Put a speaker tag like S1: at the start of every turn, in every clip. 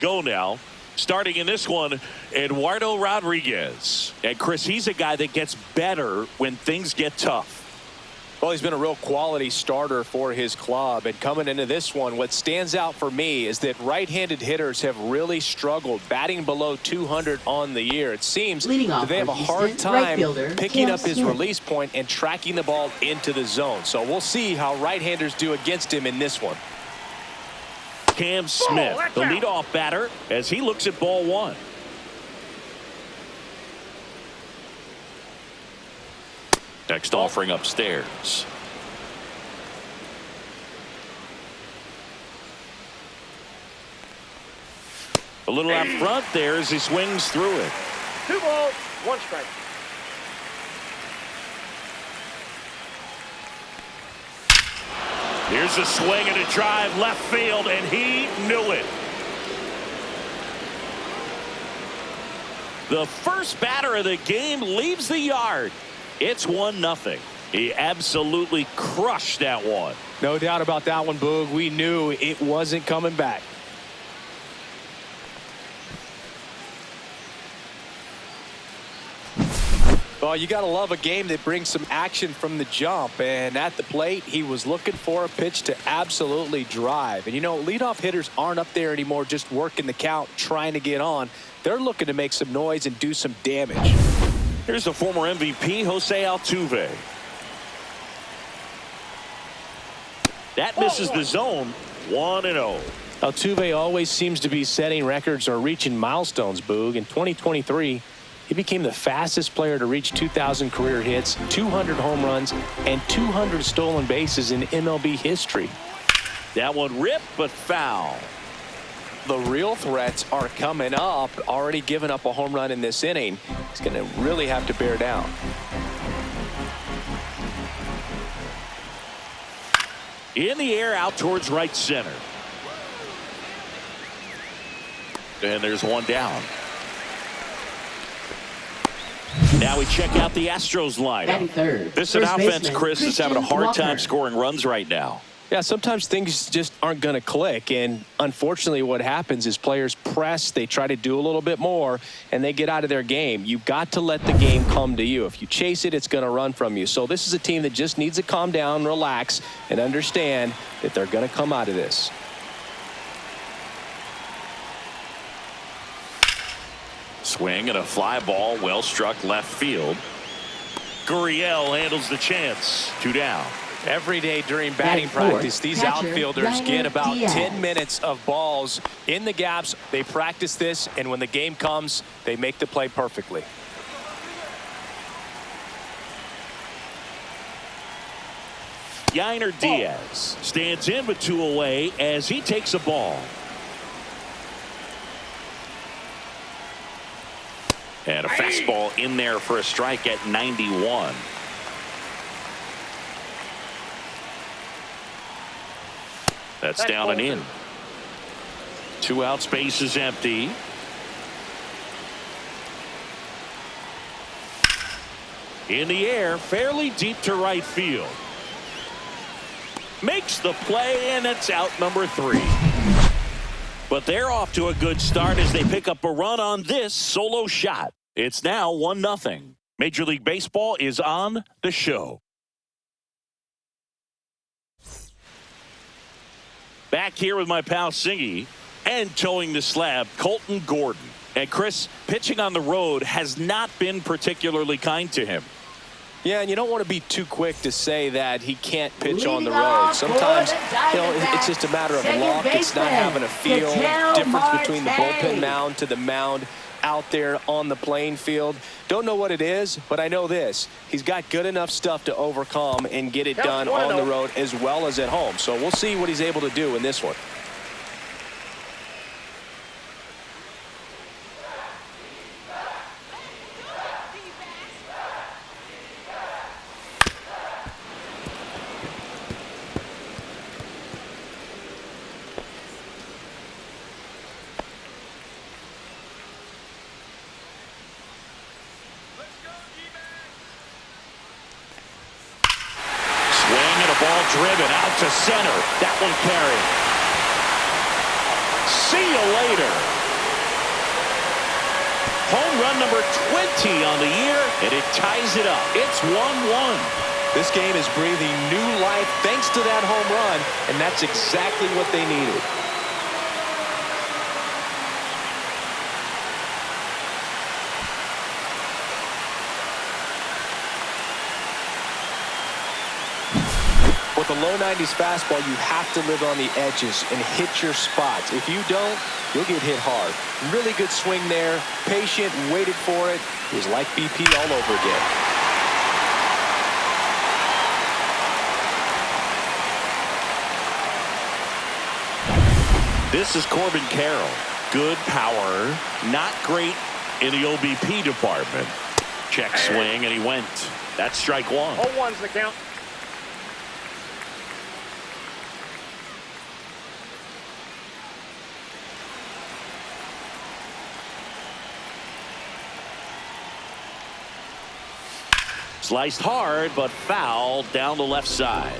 S1: Go now. Starting in this one, Eduardo Rodriguez. And Chris, he's a guy that gets better when things get tough.
S2: Well, he's been a real quality starter for his club. And coming into this one, what stands out for me is that right-handed hitters have really struggled, batting below 200 on the year. It seems that they have a hard time picking up his release point and tracking the ball into the zone. So we'll see how right-handers do against him in this one.
S1: Cam Smith, the leadoff batter, as he looks at ball one. Next offering upstairs. A little out front there as he swings through it.
S3: 2 balls, 1 strike.
S1: Here's a swing and a drive left field, and he knew it. The first batter of the game leaves the yard. It's 1-0. He absolutely crushed that one.
S2: No doubt about that one, Boog. We knew it wasn't coming back. Well, you got to love a game that brings some action from the jump. And at the plate, he was looking for a pitch to absolutely drive. And, you know, leadoff hitters aren't up there anymore just working the count, trying to get on. They're looking to make some noise and do some damage.
S1: Here's the former MVP, Jose Altuve. That misses the zone. 1-0.
S2: Altuve always seems to be setting records or reaching milestones, Boog. In 2023, he became the fastest player to reach 2,000 career hits, 200 home runs, and 200 stolen bases in MLB history.
S1: That one ripped, but foul.
S2: The real threats are coming up. Already given up a home run in this inning. He's going to really have to bear down.
S1: In the air, out towards right center. And there's one down. Now we check out the Astros lineup. This offense, Chris, is having a hard time scoring runs right now.
S2: Yeah, sometimes things just aren't going to click, and unfortunately what happens is players press, they try to do a little bit more, and they get out of their game. You've got to let the game come to you. If you chase it, it's going to run from you. So this is a team that just needs to calm down, relax, and understand that they're going to come out of this.
S1: Swing and a fly ball, well struck left field. Gurriel handles the chance. 2 down.
S2: Every day during batting practice, these outfielders get about 10 minutes of balls in the gaps. They practice this, and when the game comes, they make the play perfectly.
S1: Yainer Diaz stands in with 2 away as he takes a ball. And a fastball in there for a strike at 91. That's down and in. 2 outs, base is empty. In the air, fairly deep to right field. Makes the play, and it's out number 3. But they're off to a good start as they pick up a run on this solo shot. It's now 1-0. Major League Baseball is on the show. Back here with my pal Singy and towing the slab, Colton Gordon. And Chris, pitching on the road has not been particularly kind to him.
S2: Yeah, and you don't want to be too quick to say that he can't pitch on the road. Sometimes, you know, it's just a matter of luck. It's not having a feel. Difference between the bullpen mound to the mound out there on the playing field. Don't know what it is, but I know this. He's got good enough stuff to overcome and get it done on the road as well as at home. So we'll see what he's able to do in this one.
S1: Ball driven out to center. That one carried. See you later. number 20 on the year, and it ties it up. It's 1-1.
S2: This game is breathing new life thanks to that home run, and that's exactly what they needed. With a low 90s fastball, you have to live on the edges and hit your spots. If you don't, you'll get hit hard. Really good swing there. Patient, waited for it. It was like BP all over again.
S1: This is Corbin Carroll. Good power, not great in the OBP department. Check swing, and he went. That's strike one.
S3: 0-1's the count.
S1: Sliced hard, but foul down the left side.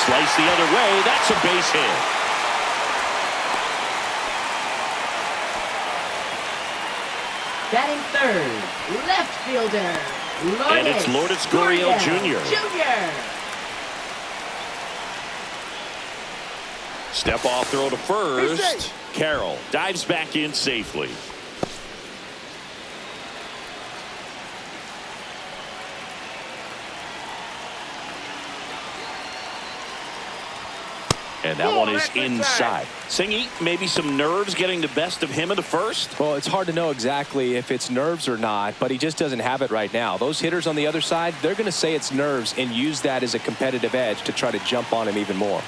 S1: Slice the other way. That's a base hit.
S4: Batting third, left fielder, Lourdes.
S1: And it's Lourdes Gurriel Jr. Step off throw to first. Carroll dives back in safely. And that one is inside. Singy, maybe some nerves getting the best of him in the first?
S2: Well, it's hard to know exactly if it's nerves or not, but he just doesn't have it right now. Those hitters on the other side, they're going to say it's nerves and use that as a competitive edge to try to jump on him even more.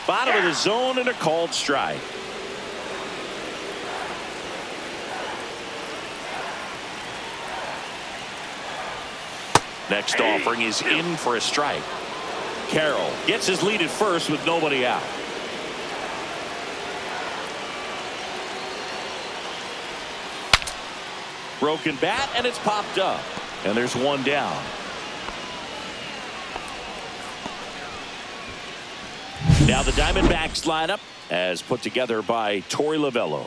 S1: Bottom of the zone and a called strike. Next offering is in for a strike. Carroll gets his lead at first with nobody out. Broken bat, and it's popped up. And there's one down. Now the Diamondbacks lineup as put together by Torey Lovullo.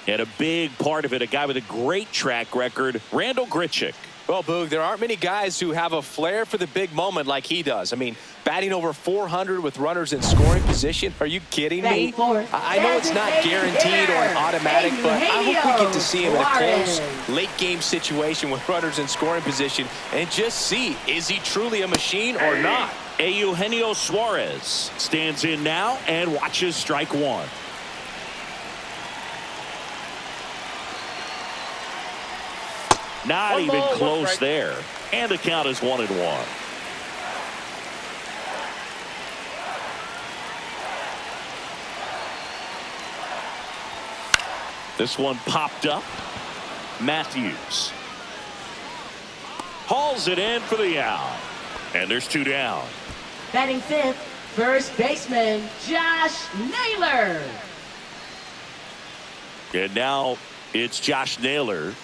S1: And a big part of it, a guy with a great track record, Randal Grichuk.
S2: Well, Boog, there aren't many guys who have a flair for the big moment like he does. I mean, batting over 400 with runners in scoring position. Are you kidding me? I know it's not guaranteed or an automatic, but I hope we get to see him in a close late game situation with runners in scoring position and just see, is he truly a machine or not?
S1: Eugenio Suarez stands in now and watches strike one. Not even close there. And the count is 1-1. This one popped up. Matthews hauls it in for the out. And there's two down.
S4: Batting fifth, first baseman Josh Naylor.
S1: And now it's Josh Naylor.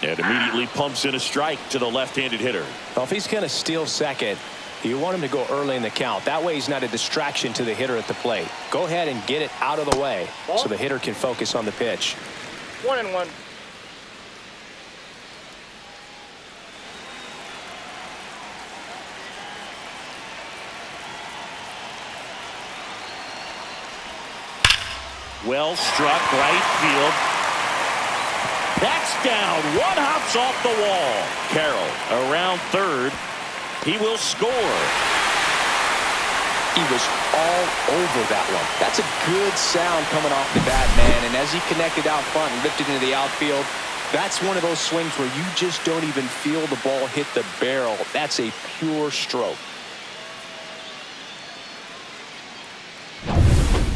S1: And immediately pumps in a strike to the left-handed hitter.
S2: Well, if he's going to steal second, you want him to go early in the count. That way he's not a distraction to the hitter at the plate. Go ahead and get it out of the way so the hitter can focus on the pitch.
S3: 1-1.
S1: Well struck right field. That's down. One hops off the wall. Carroll around third. He will score.
S2: He was all over that one. That's a good sound coming off the bat, man. And as he connected out front and lifted into the outfield, that's one of those swings where you just don't even feel the ball hit the barrel. That's a pure stroke.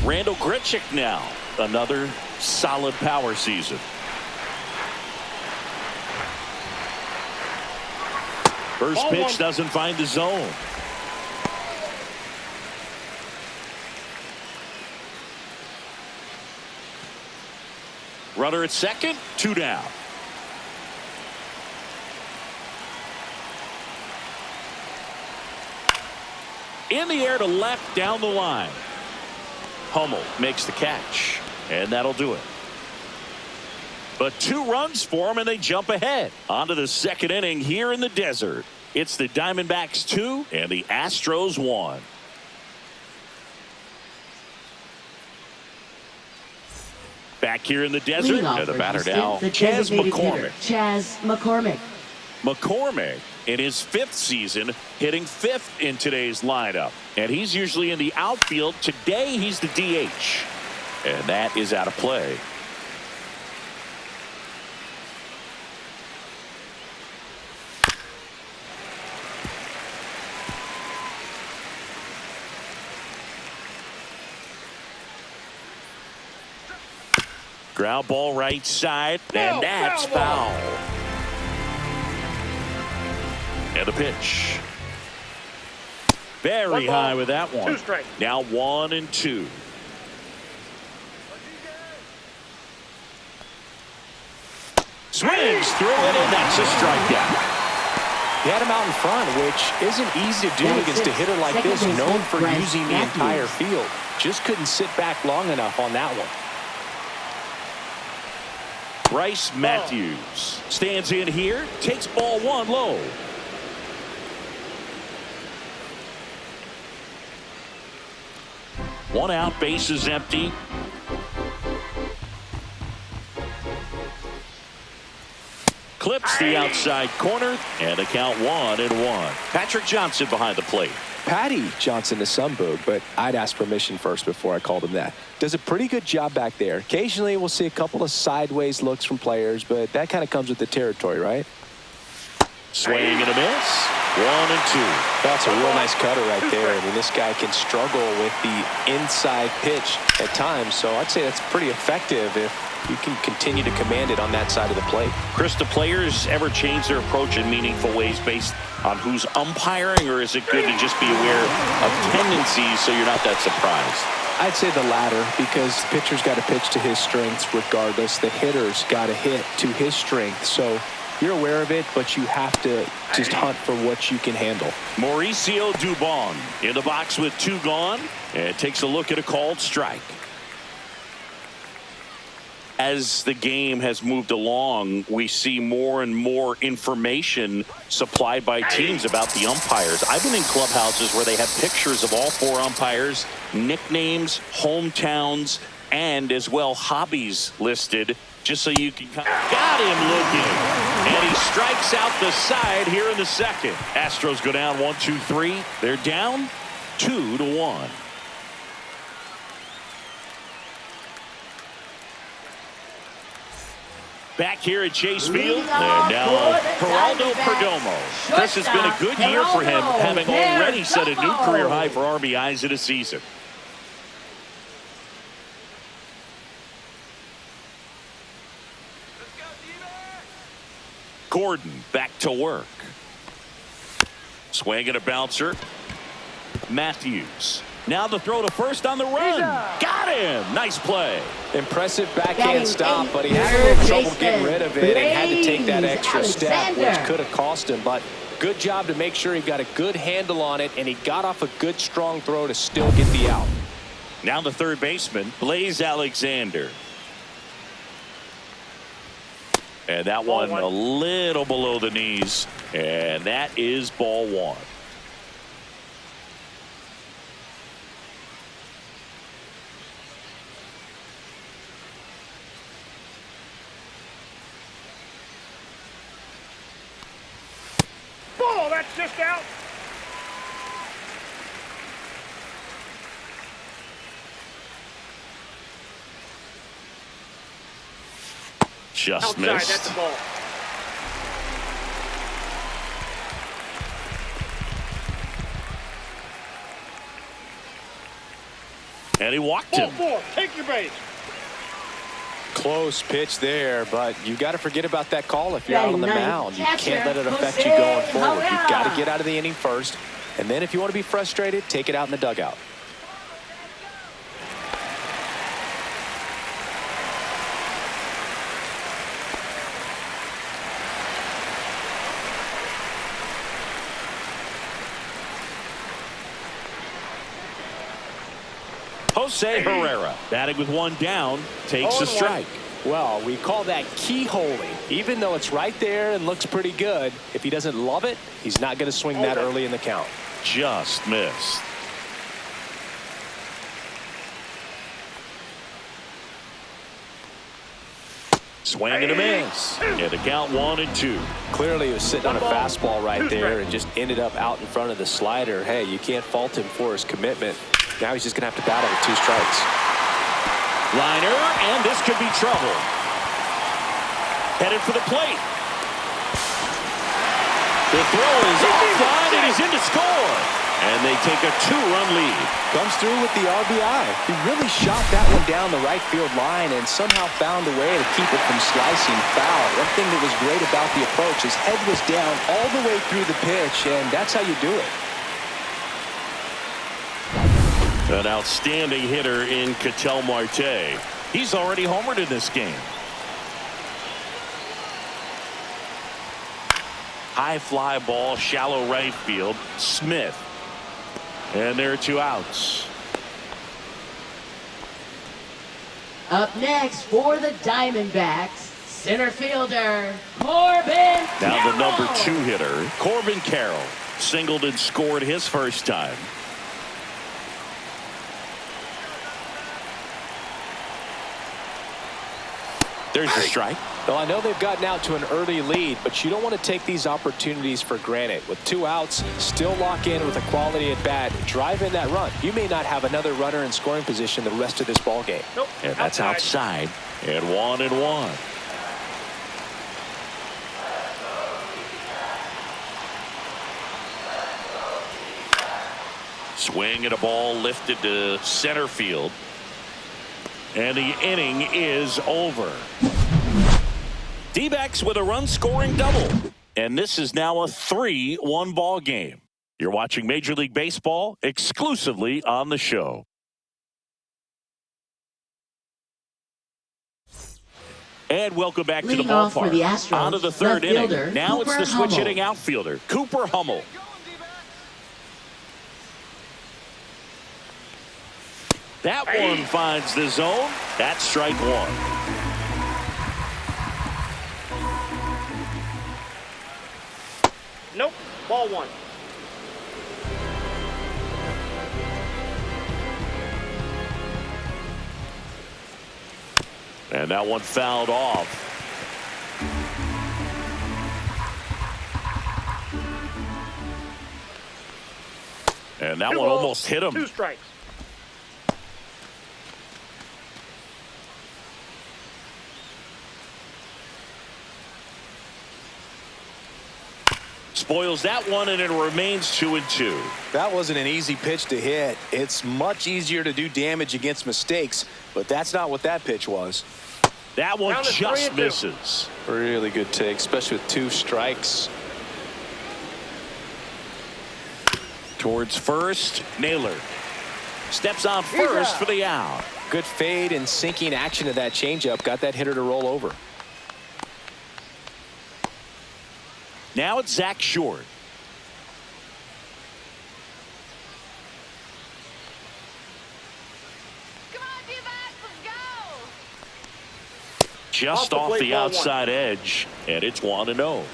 S1: Randal Grichuk now. Another solid power season. First pitch doesn't find the zone. Runner at second, 2 down. In the air to left down the line. Hummel makes the catch, and that'll do it. But 2 runs for him, and they jump ahead. On to the second inning here in the desert. It's the Diamondbacks 2 and the Astros 1. Back here in the desert, and the batter now, Chas McCormick. McCormick, in his 5th season, hitting 5th in today's lineup. And he's usually in the outfield. Today, he's the DH. And that is out of play. Ground ball right side, and that's foul. And the pitch. Very high with that one. Now 1-2. Swings through it, and that's a strikeout.
S2: He had him out in front, which isn't easy to do against a hitter like this, known for using the entire field. Just couldn't sit back long enough on that one.
S1: Bryce Matthews stands in here, takes ball 1 low. One out, base is empty. Clips the outside corner, and the count 1-1. Patrick Johnson behind the plate.
S2: Patty Johnson to some boog, but I'd ask permission first before I called him that. Does a pretty good job back there. Occasionally we'll see a couple of sideways looks from players, but that kind of comes with the territory, right?
S1: Swing and a miss. 1-2.
S2: That's a real nice cutter right there. I mean, this guy can struggle with the inside pitch at times, so I'd say that's pretty effective if you can continue to command it on that side of the plate.
S1: Chris, do players ever change their approach in meaningful ways based on who's umpiring, or is it good to just be aware of tendencies so you're not that surprised?
S2: I'd say the latter, because the pitcher's got to pitch to his strengths regardless. The hitter's got to hit to his strength. So you're aware of it, but you have to just hunt for what you can handle.
S1: Mauricio Dubon in the box with 2 gone, and takes a look at a called strike. As the game has moved along, we see more and more information supplied by teams about the umpires. I've been in clubhouses where they have pictures of all 4 umpires, nicknames, hometowns, and as well hobbies listed, just so you can got him looking. And he strikes out the side here in the second. Astros go down 1-2-3. They're down 2-1. Back here at Chase Field, and now Geraldo Perdomo. This has been a good year for him, having already set a new career high for RBIs in a season. Gordon back to work. Swing and a bouncer. Matthews. Now the throw to first on the run. Got him. Nice play.
S2: Impressive backhand stop, but he had a little trouble getting rid of it and had to take that extra step, which could have cost him. But good job to make sure he got a good handle on it, and he got off a good, strong throw to still get the out.
S1: Now the third baseman, Blaze Alexander. And that one a little below the knees, and that is ball 1.
S3: Ball, that's just out.
S1: Just
S3: Outside,
S1: missed.
S3: that's the ball.
S1: And he walked
S3: Ball
S1: him.
S3: 4, take your base.
S2: Close pitch there, but you got to forget about that call if you're out on the mound. You can't let it affect you going forward. You've got to get out of the inning first, and then if you want to be frustrated, take it out in the dugout.
S1: Jose Herrera, batting with one down, takes a strike.
S2: Well, we call that keyholing. Even though it's right there and looks pretty good, if he doesn't love it, he's not going to swing that early in the count.
S1: Just missed. Swing and a miss. And the count 1-2.
S2: Clearly he was sitting on a fastball right there and just ended up out in front of the slider. Hey, you can't fault him for his commitment. Now he's just going to have to battle with 2 strikes.
S1: Liner, and this could be trouble. Headed for the plate. The throw is offline, and he's in to score. And they take a 2-run lead.
S2: Comes through with the RBI. He really shot that one down the right field line and somehow found a way to keep it from slicing foul. One thing that was great about the approach, his head was down all the way through the pitch, and that's how you do it.
S1: An outstanding hitter in Ketel Marte. He's already homered in this game. High fly ball, shallow right field. Smith. And there are 2 outs.
S4: Up next for the Diamondbacks, center fielder, Corbin
S1: Now the
S4: Carroll.
S1: number 2 hitter, Corbin Carroll. Singled and scored his first time. There's a strike.
S2: Well, I know they've gotten out to an early lead, but you don't want to take these opportunities for granted. With 2 outs, still lock in with a quality at bat, drive in that run. You may not have another runner in scoring position the rest of this ball game.
S3: Nope.
S1: And that's outside. And 1-1. Swing and a ball lifted to center field. And the inning is over. Dbacks with a run-scoring double. And this is now a 3-1 ball game. You're watching Major League Baseball exclusively on the show. And welcome back to the
S4: Leading off for
S1: ballpark.
S4: the Astros,
S1: On to the 3rd
S4: left
S1: inning.
S4: fielder,
S1: Now it's
S4: Cooper
S1: the switch
S4: Hummel.
S1: hitting outfielder, Cooper Hummel. That one finds the zone. That's strike 1.
S3: Nope. Ball 1.
S1: And that one fouled off. And that
S3: 2
S1: one
S3: balls,
S1: almost hit him.
S3: 2 strikes.
S1: Spoils that one, and it remains 2-2.
S2: That wasn't an easy pitch to hit. It's much easier to do damage against mistakes, but that's not what that pitch was.
S1: That one
S3: Down to
S1: just
S3: 3-2.
S1: misses.
S2: Really good take, especially with 2 strikes.
S1: Towards first, Naylor. Steps on first for the out.
S2: Good fade and sinking action of that changeup got that hitter to roll over.
S1: Now it's Zach Short.
S5: Come on, Dbacks, let's go!
S1: Just
S3: Off
S1: off
S3: the
S1: the
S3: plate, ball 1.
S1: outside edge, and it's 1-0.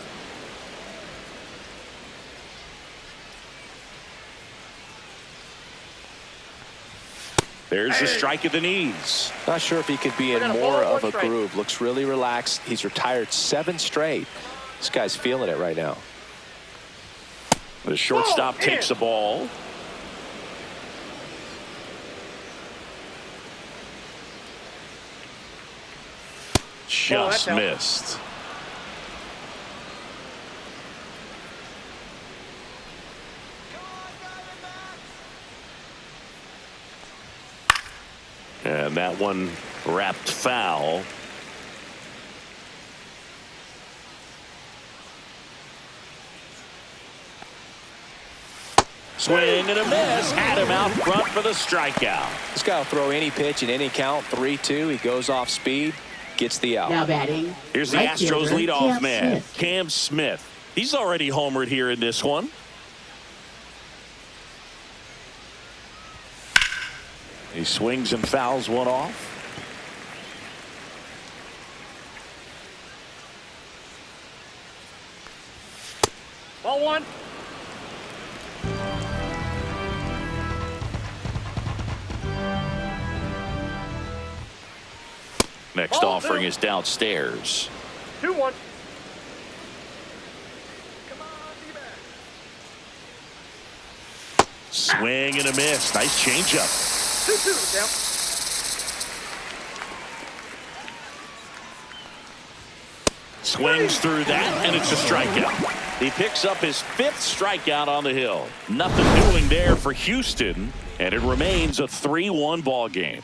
S1: There's a strike at the knees.
S2: Not sure if he could be in
S3: got a
S2: more
S3: ball,
S2: of
S3: 1
S2: a
S3: strike.
S2: groove. Looks really relaxed. He's retired 7 straight. This guy's feeling it right now.
S1: The shortstop
S3: Ball,
S1: takes the ball. Just
S3: out.
S1: missed. And that one wrapped foul. Swing and a miss. Had him out front for the strikeout.
S2: This guy will throw any pitch in any count. 3-2. He goes off speed. Gets the out.
S4: Now batting,
S1: Here's the
S4: right
S1: Astros
S4: fielder,
S1: leadoff
S4: Cam
S1: man,
S4: Smith.
S1: Cam Smith. He's already homered here in this one. He swings and fouls one off.
S3: Ball one.
S1: Next
S3: Ball
S1: offering
S3: two.
S1: is downstairs.
S3: 2-1.
S1: Swing and a miss. Nice changeup.
S3: 2-2 count.
S1: Swings through that, and it's a strikeout. He picks up his 5th strikeout on the hill. Nothing doing there for Houston, and it remains a 3-1 ball game.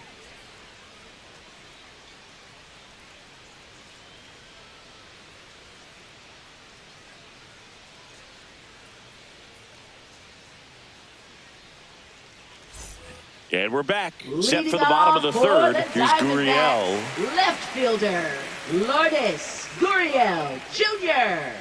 S1: And we're back. Set for the bottom of the third. Here's Gurriel.
S4: Left fielder, Lourdes Gurriel Jr.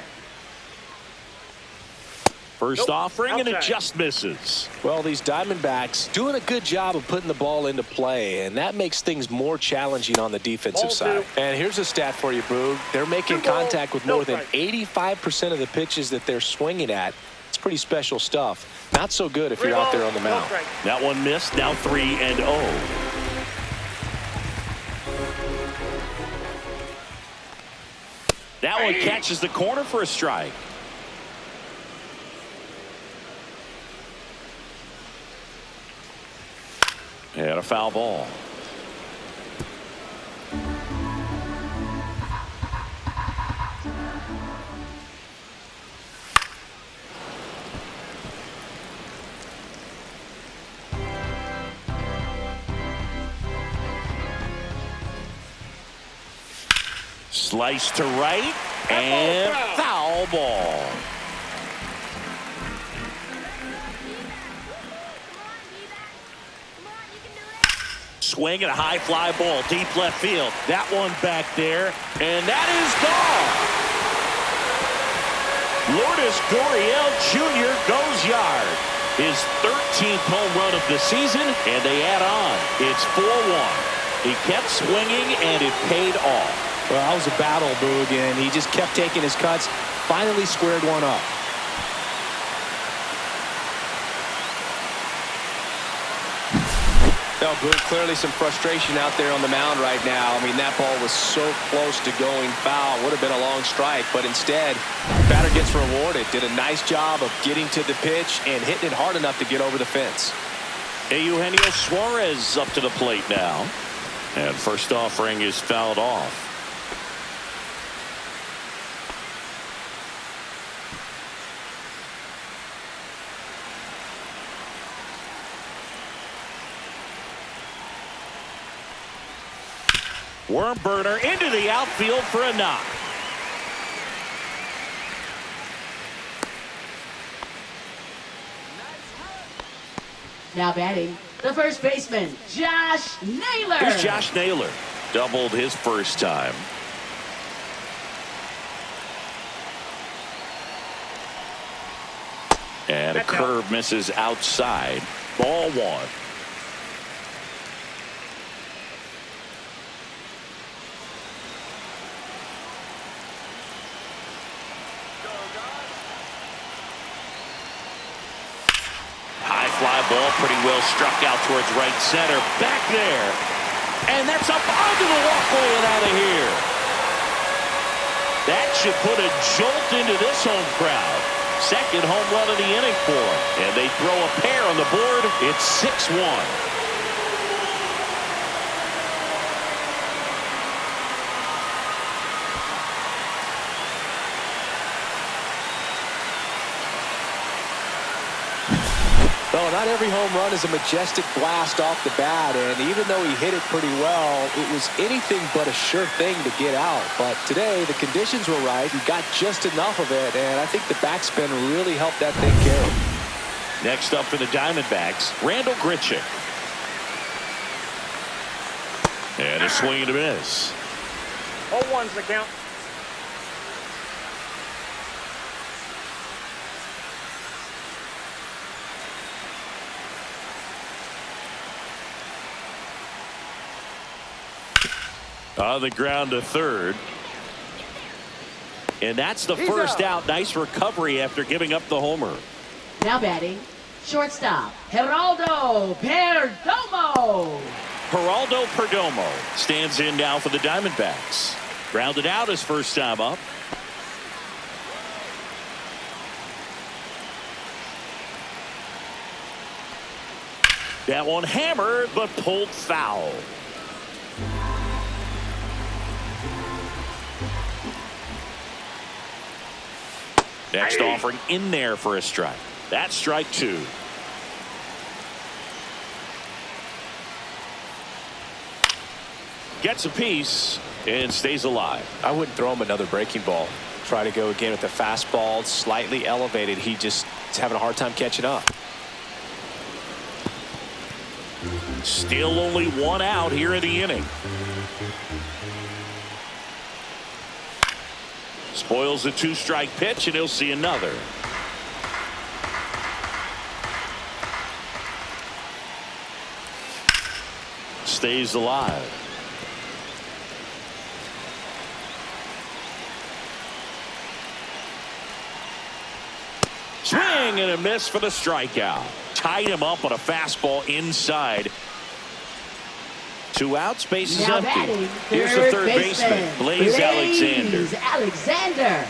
S1: First offering, and it
S3: Outside.
S1: just misses.
S2: Well, these Diamondbacks doing a good job of putting the ball into play, and that makes things more challenging on the defensive
S3: Ball
S2: side.
S3: two.
S2: And here's a stat for you, Boog. They're making
S3: 2 balls,
S2: contact with
S3: no
S2: more than
S3: strike.
S2: 85% of the pitches that they're swinging at. It's pretty special stuff. Not so good if
S3: 3
S2: you're out there
S3: balls,
S2: on the
S3: no
S2: mound.
S3: strike.
S1: That one missed. Now 3-0. That one catches the corner for a strike. And a foul ball. Slice to right, and foul ball. Swing and a high fly ball, deep left field. That one back there, and that is gone. Lourdes Gurriel Jr. goes yard. His 13th home run of the season, and they add on. It's 4-1. He kept swinging, and it paid off.
S2: Well, that was a battle, Boog, and he just kept taking his cuts. Finally squared one up. Well, Boog, clearly some frustration out there on the mound right now. I mean, that ball was so close to going foul. Would have been a long strike, but instead, batter gets rewarded. Did a nice job of getting to the pitch and hitting it hard enough to get over the fence.
S1: Eugenio Suarez up to the plate now. And first offering is fouled off. Worm burner into the outfield for a knock.
S4: Now batting, the first baseman, Josh Naylor.
S1: Here's Josh Naylor. Doubled his first time. And a
S3: That's out.
S1: curve misses outside. Ball one. High fly ball, pretty well struck out towards right center. Back there. And that's up onto the walkway and out of here. That should put a jolt into this home crowd. Second home run of the inning for him. And they throw a pair on the board. It's 6-1.
S2: Well, not every home run is a majestic blast off the bat, and even though he hit it pretty well, it was anything but a sure thing to get out. But today, the conditions were right. He got just enough of it, and I think the backspin really helped that thing carry.
S1: Next up for the Diamondbacks, Randall Grichuk. And a swing and a miss.
S3: 0-1's the count.
S1: On the ground to third. And that's the first out. Nice recovery after giving up the homer.
S4: Now batting, shortstop, Geraldo Perdomo.
S1: Geraldo Perdomo stands in now for the Diamondbacks. Grounded out his first time up. That one hammered, but pulled foul. Next offering in there for a strike. That's strike two. Gets a piece and stays alive.
S2: I wouldn't throw him another breaking ball. Try to go again with the fastball, slightly elevated. He just is having a hard time catching up.
S1: Still only one out here in the inning. Spoils a two-strike pitch, and he'll see another. Stays alive. Swing and a miss for the strikeout. Tied him up on a fastball inside. 2 outs, base is empty.
S4: Batting,
S1: Here's the third baseman, Blaze Alexander.
S4: Alexander.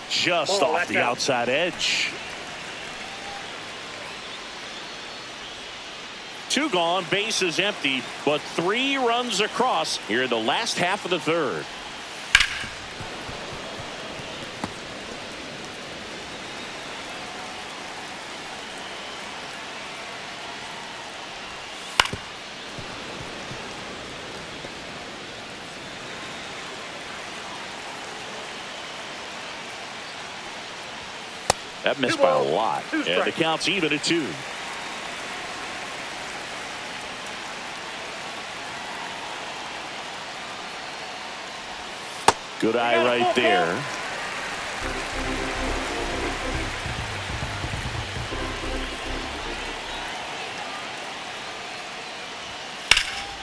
S1: Just off the outside edge. 2 gone, base is empty, but 3 runs across here in the last half of the third. That missed by a lot, and the count's even at 2. Good eye right there.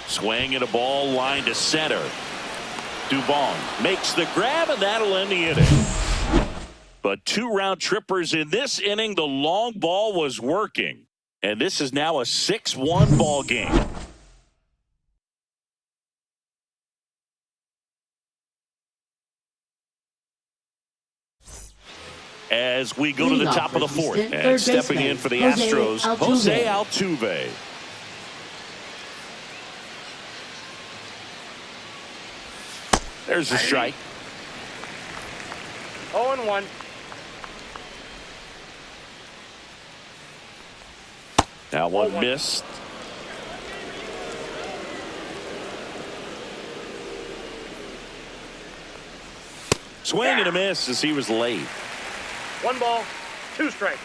S1: Swing and a ball line to center. Dubon makes the grab, and that'll end the inning. But 2 round trippers in this inning. The long ball was working, and this is now a 6-1 ball game. As we go to the top of the 4th, and stepping in for the Astros, Jose Altuve. There's a strike.
S3: 0-1.
S1: That one missed. Swing and a miss as he was late.
S3: 1 ball, 2 strikes.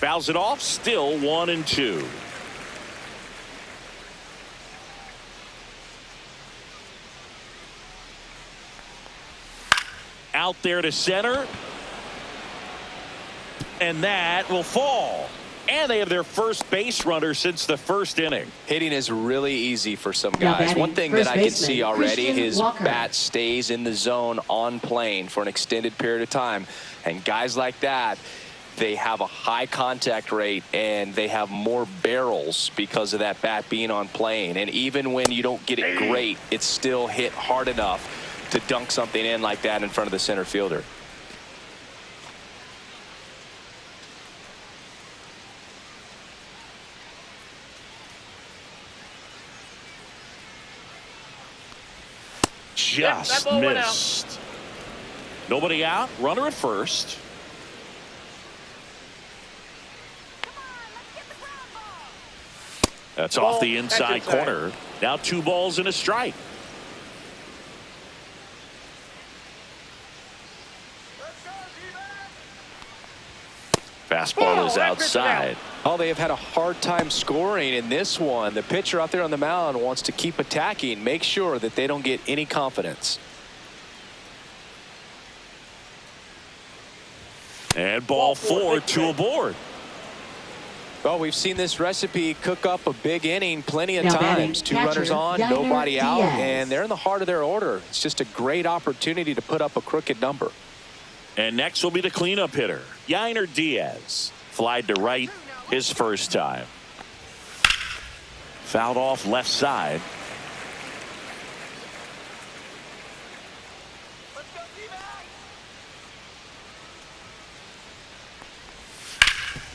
S1: Fouls it off, still 1-2. Out there to center. And that will fall. And they have their first base runner since the first inning.
S2: Hitting is really easy for some guys. One thing that I can see already, his bat stays in the zone on plane for an extended period of time. And guys like that, they have a high contact rate and they have more barrels because of that bat being on plane. And even when you don't get it great, it's still hit hard enough to dunk something in like that in front of the center fielder.
S1: Just missed. Nobody out. Runner at first. That's off the inside corner. Now 2 balls and a strike. Fastball is outside.
S2: Oh, they have had a hard time scoring in this one. The pitcher out there on the mound wants to keep attacking, make sure that they don't get any confidence.
S1: And ball 4, 2 aboard.
S2: Well, we've seen this recipe cook up a big inning plenty of
S4: Now batting,
S2: times. 2
S4: catcher,
S2: runners on,
S4: Diner
S2: nobody out,
S4: Diaz.
S2: and they're in the heart of their order. It's just a great opportunity to put up a crooked number.
S1: And next will be the cleanup hitter, Yainer Diaz. Flied to right his first time. Fouled off left side.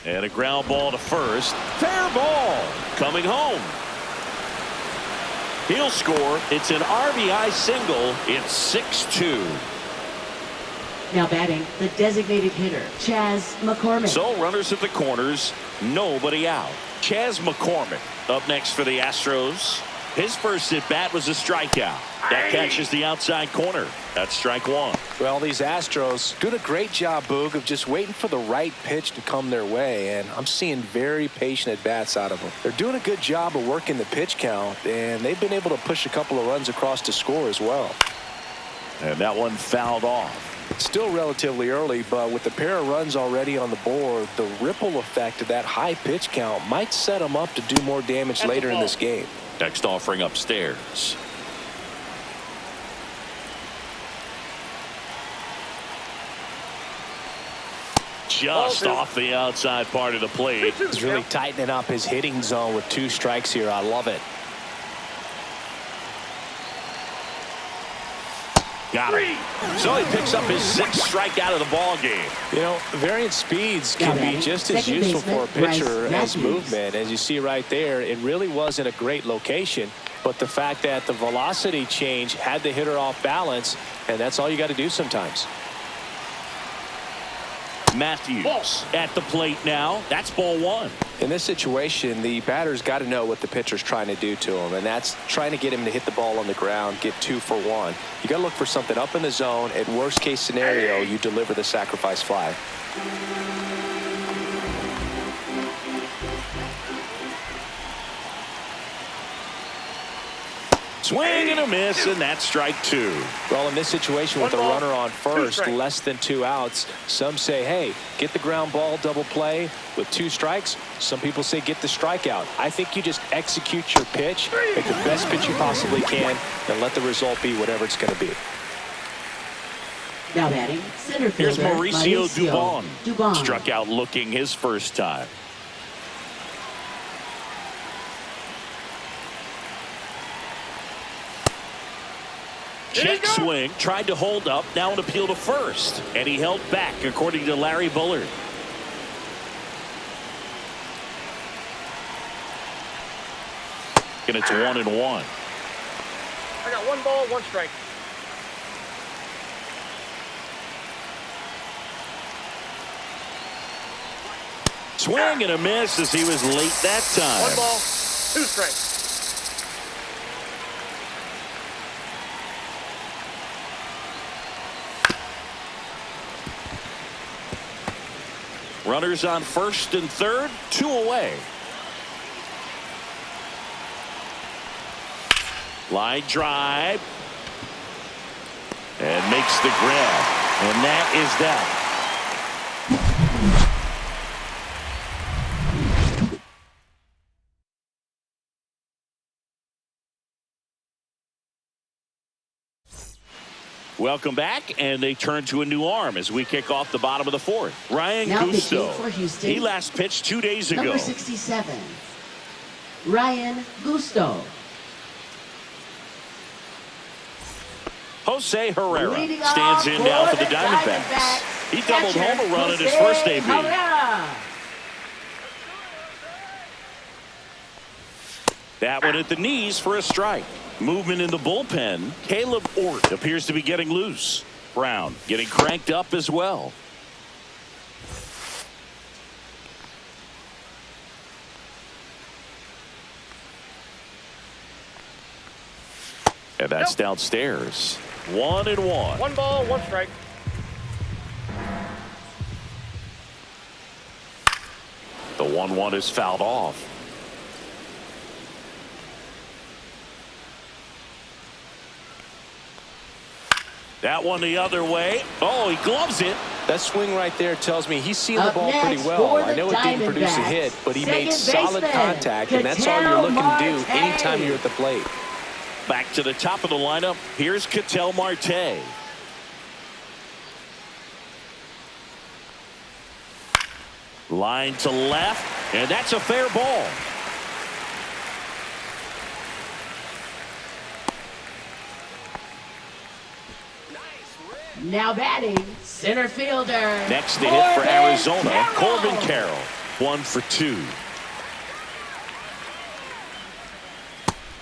S1: And a ground ball to first. Fair ball. Coming home. He'll score. It's an RBI single. It's 6-2.
S4: Now batting, the designated hitter, Chas McCormick.
S1: So runners at the corners. Nobody out. Chas McCormick up next for the Astros. His first at bat was a strikeout. That catches the outside corner. That's strike 1.
S2: Well, these Astros doing a great job, Boog, of just waiting for the right pitch to come their way, and I'm seeing very patient at-bats out of them. They're doing a good job of working the pitch count, and they've been able to push a couple of runs across to score as well.
S1: And that one fouled off.
S2: It's still relatively early, but with the pair of runs already on the board, the ripple effect of that high pitch count might set them up to do more damage later in this game.
S1: Next offering upstairs. Just off the outside part of the plate.
S2: He's really tightening up his hitting zone with 2 strikes here. I love it.
S1: Got it. So he picks up his 6th strikeout of the ball game.
S2: You know, variant speeds can be just as useful for a pitcher as movement. As you see right there, it really wasn't a great location, but the fact that the velocity change had the hitter off balance, and that's all you got to do sometimes.
S1: Matthews at the plate now. That's ball 1.
S2: In this situation, the batter's got to know what the pitcher's trying to do to him, and that's trying to get him to hit the ball on the ground, get 2 for 1. You got to look for something up in the zone. At worst case scenario, you deliver the sacrifice fly.
S1: Swing and a miss, and that's strike 2.
S2: Well, in this situation with a runner on first, less than 2 outs, some say, hey, get the ground ball double play with 2 strikes. Some people say get the strikeout. I think you just execute your pitch, make the best pitch you possibly can, and let the result be whatever it's going to be.
S4: Now batting, center fielder,
S1: Here's Mauricio Dubon.
S4: Dubon.
S1: Struck out looking his first time. Check swing, tried to hold up, now an appeal to first, and he held back according to Larry Bullard. And it's 1-1.
S3: I got 1 ball, 1 strike.
S1: Swing and a miss as he was late that time.
S3: 1 ball, 2 strikes.
S1: Runners on first and third, 2 away. Line drive. And makes the grab. And that is that. Welcome back, and they turn to a new arm as we kick off the bottom of the 4th. Ryan
S4: Now
S1: Gusto.
S4: pitching for Houston.
S1: He last pitched 2 days ago.
S4: Number 67, Ryan Gusto.
S1: Jose Herrera
S4: Leading
S1: stands
S4: off
S1: in now for the
S4: the
S1: Diamondbacks. He doubled
S4: Catcher,
S1: home a run in his
S4: Jose
S1: first debut.
S4: Herrera.
S1: That one at the knees for a strike. Movement in the bullpen. Caleb Ort appears to be getting loose. Brown getting cranked up as well. And that's downstairs. 1-1.
S3: 1 ball, 1 strike.
S1: The 1-1 is fouled off. That one the other way. Oh, he gloves it.
S2: That swing right there tells me he's seen the
S4: Up
S2: ball pretty
S4: next
S2: well.
S4: for
S2: I
S4: the
S2: know it didn't produce a
S4: Diamondbacks,
S2: hit, but he made
S4: second
S2: solid
S4: baseman,
S2: contact, and that's all you're looking to do anytime you're at the plate.
S1: Back to the top of the lineup. Here's Ketel Marte. Line to left, and that's a fair ball.
S4: Now batting, center fielder.
S1: Next to hit for Arizona, Corbin
S4: Carroll.
S1: Carroll. 1 for 2.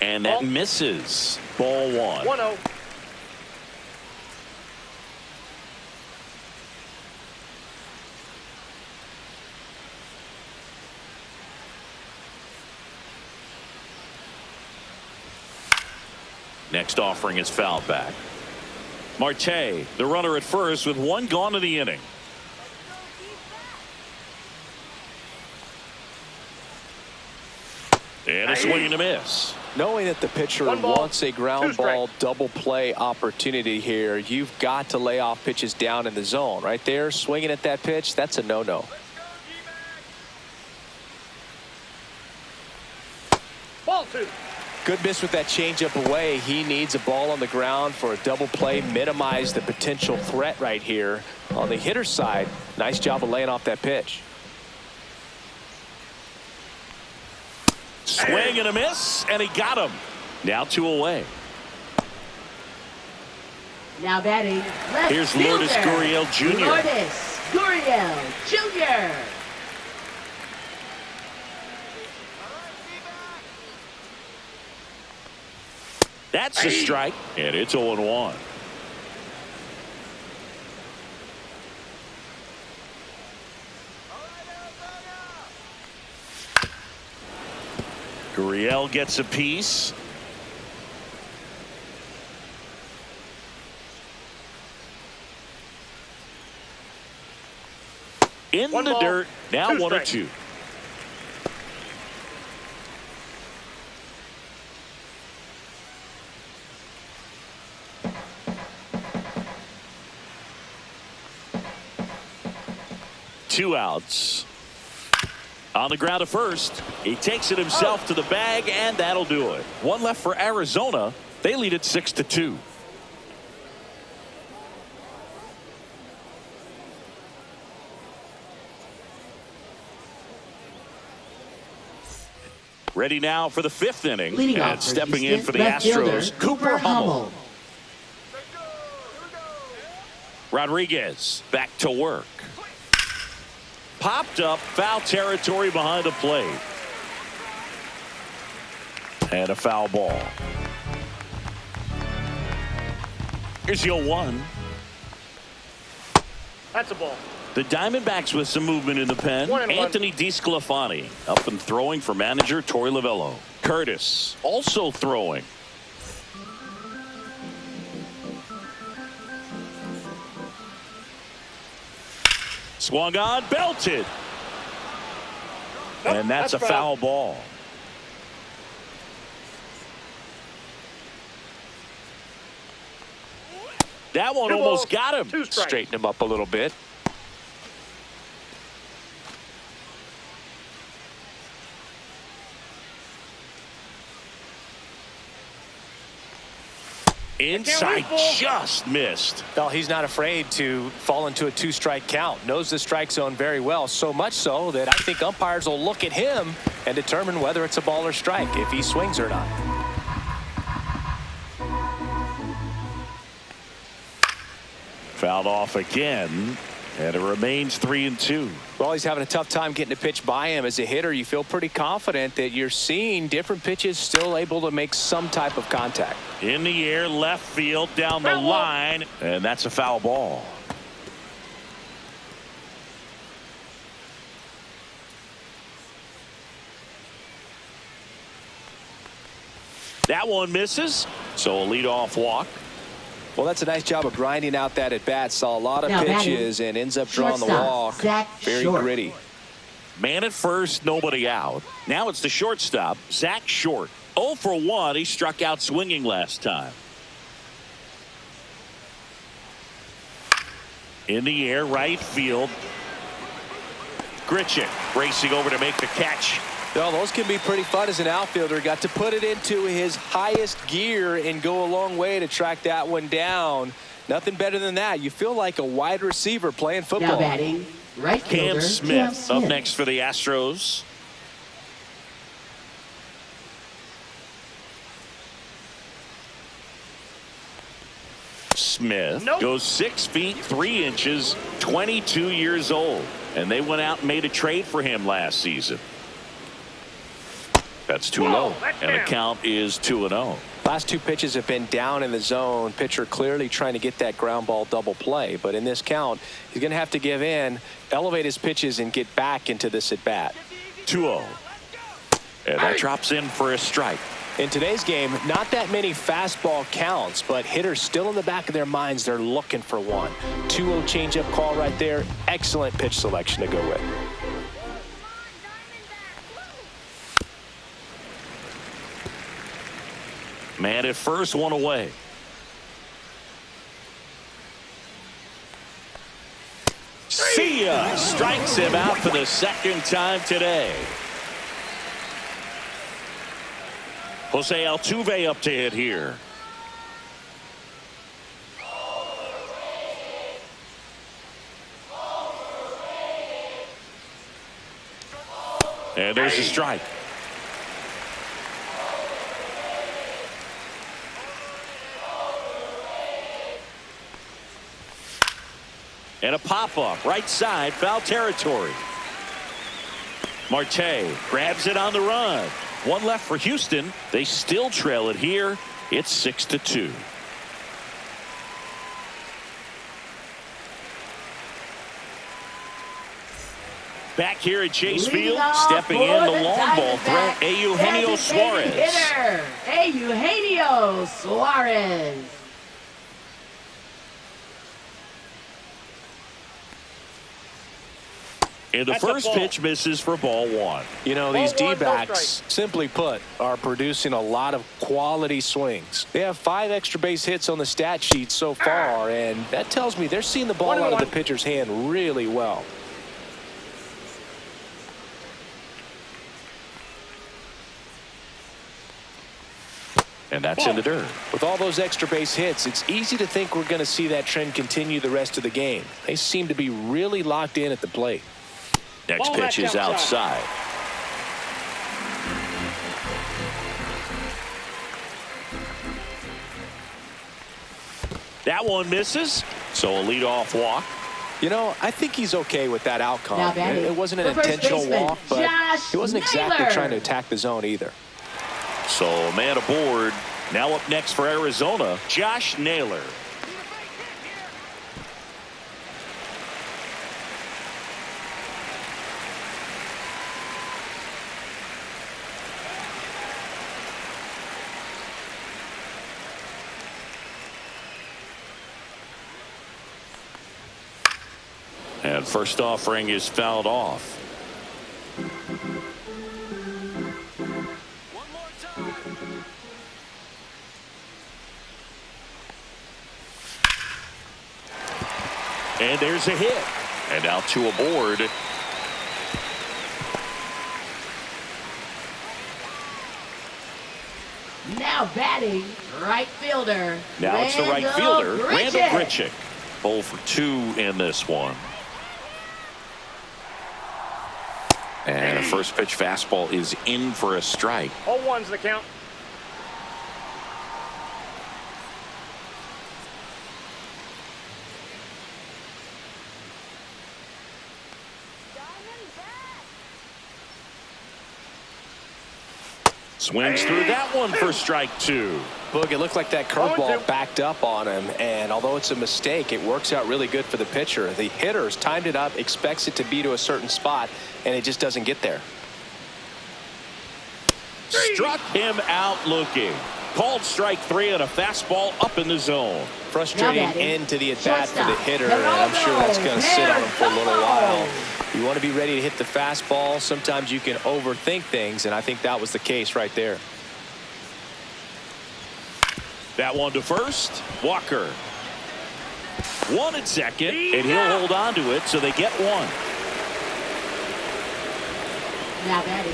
S1: And that misses. Ball 1.
S3: 1-0.
S1: Next offering is fouled back. Marte, the runner at first with 1 gone in the inning. And a swing and a miss.
S2: Knowing that the pitcher
S3: One ball,
S2: wants a ground
S3: 2 strikes.
S2: ball double play opportunity here, you've got to lay off pitches down in the zone. Right there, swinging at that pitch, that's a no-no.
S3: Ball 2.
S2: Good miss with that changeup away. He needs a ball on the ground for a double play, minimize the potential threat right here. On the hitter's side, nice job of laying off that pitch.
S1: Swing and a miss, and he got him. Now 2 away.
S4: Now batting, left
S1: Here's
S4: fielder.
S1: Lourdes Gurriel Jr.
S4: Lourdes Gurriel Jr.
S1: That's a strike, and it's 0-1. Gurriel gets a piece. In
S3: One
S1: the
S3: ball,
S1: dirt. Now
S3: 2 strikes.
S1: 1-2. Two outs. On the ground at first. He takes it himself to the bag, and that'll do it. 1 left for Arizona. They lead it 6-2. Ready now for the 5th inning.
S4: Leading off
S1: And
S4: for
S1: stepping in
S4: Houston,
S1: for the
S4: left fielder,
S1: Astros, Cooper Hummel.
S3: Here we go.
S1: Rodriguez back to work. Popped up, foul territory behind the plate. And a foul ball. Here's the 0-1.
S3: That's a ball.
S1: The Diamondbacks with some movement in the pen.
S3: 1-1.
S1: Anthony DeSclafani up and throwing for manager Torey Lovullo. Curtis also throwing. Swung on, belted. And that's a foul ball. That one
S3: 2
S1: almost
S3: balls,
S1: got him.
S3: 2 strikes.
S2: Straighten him up a little bit.
S1: Inside, just missed.
S2: Well, he's not afraid to fall into a 2-strike count. Knows the strike zone very well. So much so that I think umpires will look at him and determine whether it's a ball or strike, if he swings or not.
S1: Fouled off again, and it remains 3-2.
S2: Well, he's having a tough time getting a pitch by him. As a hitter, you feel pretty confident that you're seeing different pitches still able to make some type of contact.
S1: In the air, left field, down the line, and that's a foul ball. That one misses, so a leadoff walk.
S2: Well, that's a nice job of grinding out that at-bat. Saw a lot of
S4: Now
S2: pitches and ends up drawing the
S4: shortstop,
S2: walk.
S4: Zach
S2: Very
S4: Short.
S2: gritty.
S1: Man at first, nobody out. Now it's the shortstop, Zach Short. 0 for 1. He struck out swinging last time. In the air, right field. Grichuk racing over to make the catch.
S2: Well, those can be pretty fun as an outfielder. Got to put it into his highest gear and go a long way to track that one down. Nothing better than that. You feel like a wide receiver playing football.
S4: Now batting, right fielder,
S1: Cam Smith up next for the Astros. Smith goes 6 feet 3 inches, 22 years old, and they went out and made a trade for him last season. That's 2-0, and the count is 2-0.
S2: Last two pitches have been down in the zone. Pitcher clearly trying to get that ground ball double play, but in this count, he's going to have to give in, elevate his pitches, and get back into this at bat.
S1: 2-0, and that drops in for a strike.
S2: In today's game, not that many fastball counts, but hitters still in the back of their minds, they're looking for one. 2-0 changeup call right there. Excellent pitch selection to go with.
S1: Man at first, one away. See ya! Strikes him out for the second time today. Jose Altuve up to hit here. And there's a strike. And a pop-up, right side, foul territory. Marte grabs it on the run. One left for Houston. They still trail it here. It's 6-2. Back here at Chase Field, stepping in the long ball threat, Eugenio Suarez.
S4: Hitter, Eugenio Suarez.
S1: And the first pitch misses for ball one.
S2: You know, these
S3: Ball one, no
S2: D-backs, simply put, are producing a lot of quality swings. They have 5 extra base hits on the stat sheet so far, and that tells me they're seeing the ball out of the pitcher's hand really well.
S1: And that's in the dirt.
S2: With all those extra base hits, it's easy to think we're going to see that trend continue the rest of the game. They seem to be really locked in at the plate.
S1: Next pitch is outside. That one misses, so a leadoff walk.
S2: You know, I think he's okay with that outcome. It wasn't an
S4: the first
S2: intentional
S4: baseman,
S2: walk, but
S4: Josh
S2: he wasn't exactly
S4: Naylor.
S2: trying to attack the zone either.
S1: So a man aboard. Now up next for Arizona, Josh Naylor. And first offering is fouled off. And there's a hit. And now 2 aboard.
S4: Now batting, right fielder.
S1: Now it's the right fielder, Randall Grichuk. 0 for 2 in this one. And a first pitch fastball is in for a strike.
S3: 0-1's the count.
S1: Swings through that one for strike 2.
S2: Boog, it looked like that curveball backed up on him, and although it's a mistake, it works out really good for the pitcher. The hitter's timed it up, expects it to be to a certain spot, and it just doesn't get there.
S1: Struck him out looking. Called strike 3 on a fastball up in the zone.
S2: Frustrating end to the at-bat for the
S4: Shortstop,
S2: hitter, and I'm sure that's going to sit on him for a little while.
S4: Geraldo.
S2: You want to be ready to hit the fastball. Sometimes you can overthink things, and I think that was the case right there.
S1: That one to first. Walker. One at second, and he'll hold on to it, so they get one.
S4: Now batting,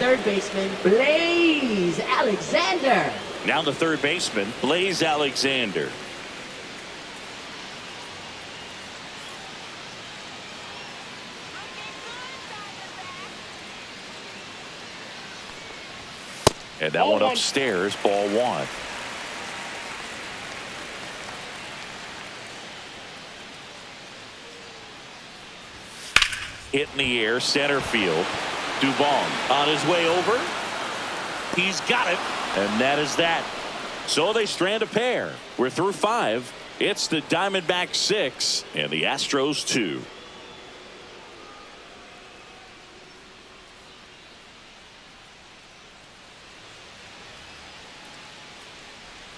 S4: third baseman Blaze Alexander.
S1: Now the third baseman, Blaze Alexander. And that one upstairs, ball one. Hit in the air, center field. Dubon on his way over. He's got it, and that is that. So they strand a pair. We're through 5. It's the Diamondbacks 6 and the Astros 2.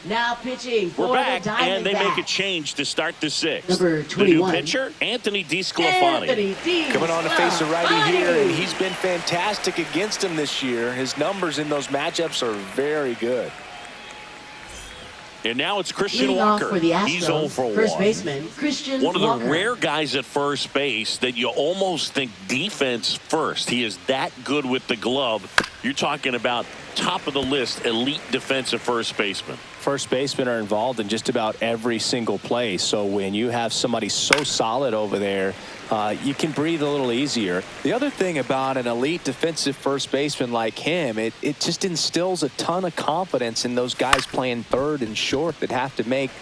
S4: Now pitching for
S1: We're back,
S4: the Diamondbacks.
S1: and they make a change to start the 6th.
S4: Number
S1: The
S4: 21.
S1: new pitcher, Anthony DeSclafani.
S2: Coming on to face a righty here, and he's been fantastic against him this year. His numbers in those matchups are very good.
S1: And now it's Christian
S4: Leading off
S1: Walker.
S4: for the Astros,
S1: He's 0 for 1.
S4: first baseman Christian
S1: One of the
S4: Walker.
S1: rare guys at first base that you almost think defense first. He is that good with the glove. You're talking about top of the list, elite defensive first baseman.
S2: First basemen are involved in just about every single play. So when you have somebody so solid over there, you can breathe a little easier. The other thing about an elite defensive first baseman like him, it just instills a ton of confidence in those guys playing third and short that have to make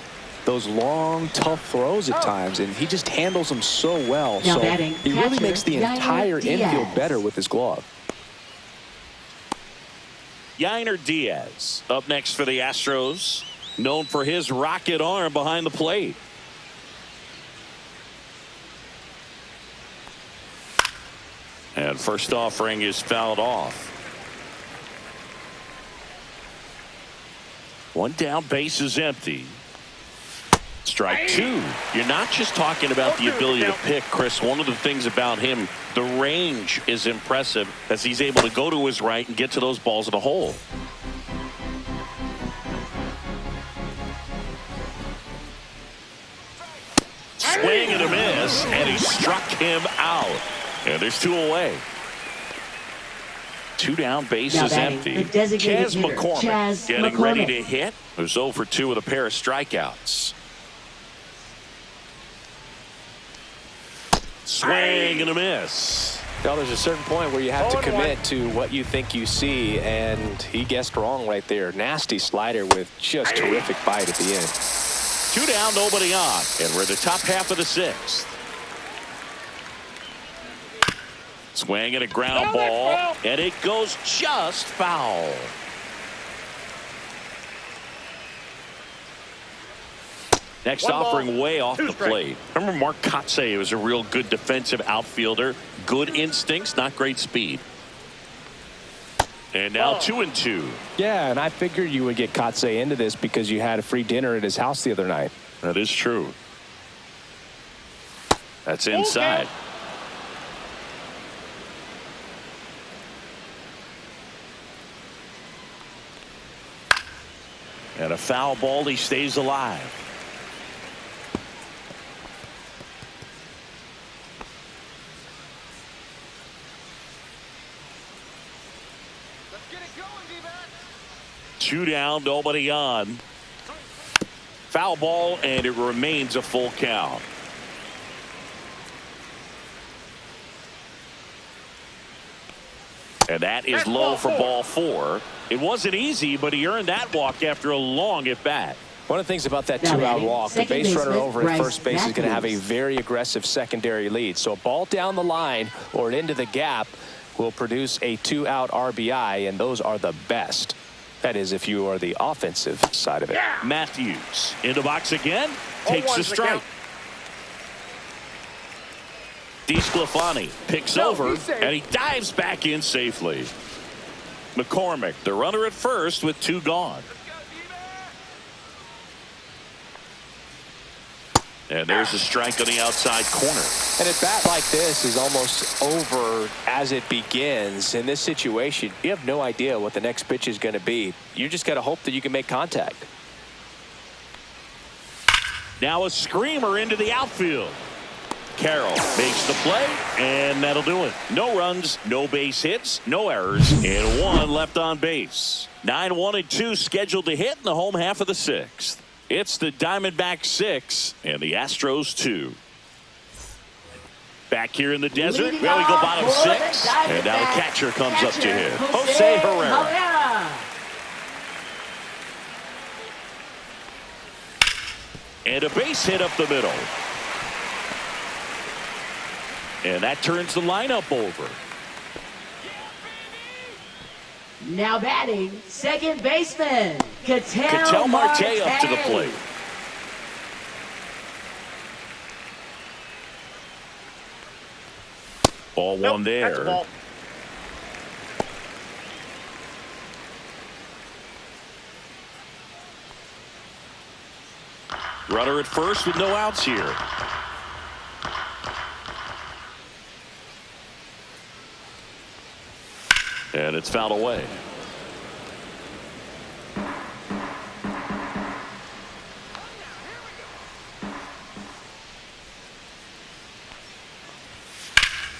S2: those long, tough throws at times, and he just handles them so well.
S4: Now
S2: So
S4: batting,
S2: he really
S4: catcher,
S2: makes the
S4: Yainer
S2: entire
S4: Diaz.
S2: infield better with his glove.
S1: Yainer Diaz up next for the Astros, known for his rocket arm behind the plate. And first offering is fouled off. One down, base is empty. Strike 2. You're not just talking about the ability to pick, Chris. One of the things about him, the range is impressive as he's able to go to his right and get to those balls in the hole. Swing and a miss, and he struck him out. And there's 2 away. 2 down, base
S4: Now
S1: is
S4: batting,
S1: empty.
S4: the designated
S1: Chas
S4: hitter,
S1: McCormick
S4: Chas
S1: getting
S4: McCormick.
S1: ready to hit. Who's 0 for 2 with a pair of strikeouts. Swing and a miss.
S2: Well, there's a certain point where you have to commit to what you think you see, and he guessed wrong right there. Nasty slider with just terrific bite at the end.
S1: 2 down, nobody on, and we're in the top half of the 6th. Swing and a ground ball, and it goes just foul. Next offering way off the plate. Remember Mark Kotsay was a real good defensive outfielder. Good instincts, not great speed. And now 2-2.
S2: Yeah, and I figured you would get Kotsay into this because you had a free dinner at his house the other night.
S1: That is true. That's inside. And a foul ball, he stays alive.
S3: Let's get it going, D-backs.
S1: 2 down, nobody on. Foul ball, and it remains a full count. And that is low for ball 4. It wasn't easy, but he earned that walk after a long at bat.
S2: One of the things about that
S4: Now
S2: 2-out
S4: batting,
S2: walk, the
S4: second
S2: base runner
S4: baseman,
S2: over at
S4: Bryce
S2: first base is going to have a
S4: Matthews.
S2: very aggressive secondary lead. So a ball down the line or into the gap will produce a 2-out RBI, and those are the best. That is, if you are the offensive side of it.
S1: Matthews in the box again, takes the
S3: 0-1's the
S1: strike.
S3: count.
S1: DeSclafani picks
S3: No,
S1: over,
S3: he's safe.
S1: and he dives back in safely. McCormick, the runner at first with 2 gone. And there's a strike on the outside corner.
S2: And a bat like this is almost over as it begins. In this situation, you have no idea what the next pitch is going to be. You just got to hope that you can make contact.
S1: Now a screamer into the outfield. Carroll makes the play, and that'll do it. No runs, no base hits, no errors, and one left on base. 9-1-2 scheduled to hit in the home half of the 6th. It's the Diamondbacks 6 and the Astros 2. Back here in the desert, well, we go bottom 6, and now the catcher comes up to hit. Jose Herrera. And a base hit up the middle. And that turns the lineup over.
S4: Now batting, second baseman,
S1: Ketel Marte up to the plate. Ball one there.
S3: That's a ball.
S1: Runner at first with no outs here. And it's fouled away.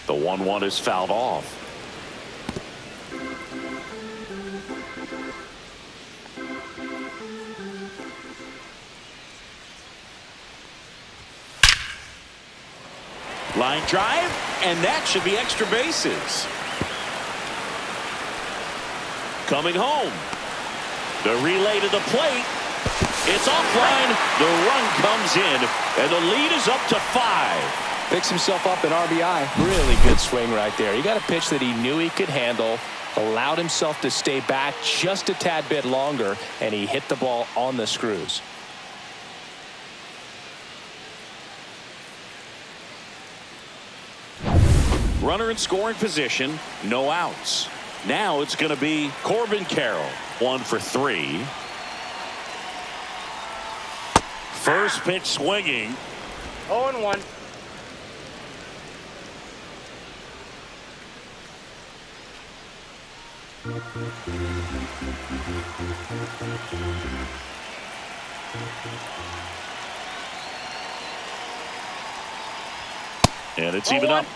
S1: The 1-1 is fouled off. Line drive, and that should be extra bases. Coming home. The relay to the plate. It's offline. The run comes in, and the lead is up to 5.
S2: Picks himself up an RBI. Really good swing right there. He got a pitch that he knew he could handle, allowed himself to stay back just a tad bit longer, and he hit the ball on the screws.
S1: Runner in scoring position, no outs. Now it's going to be Corbin Carroll, 1 for 3. First pitch swinging.
S3: 0-1.
S1: And it's even up.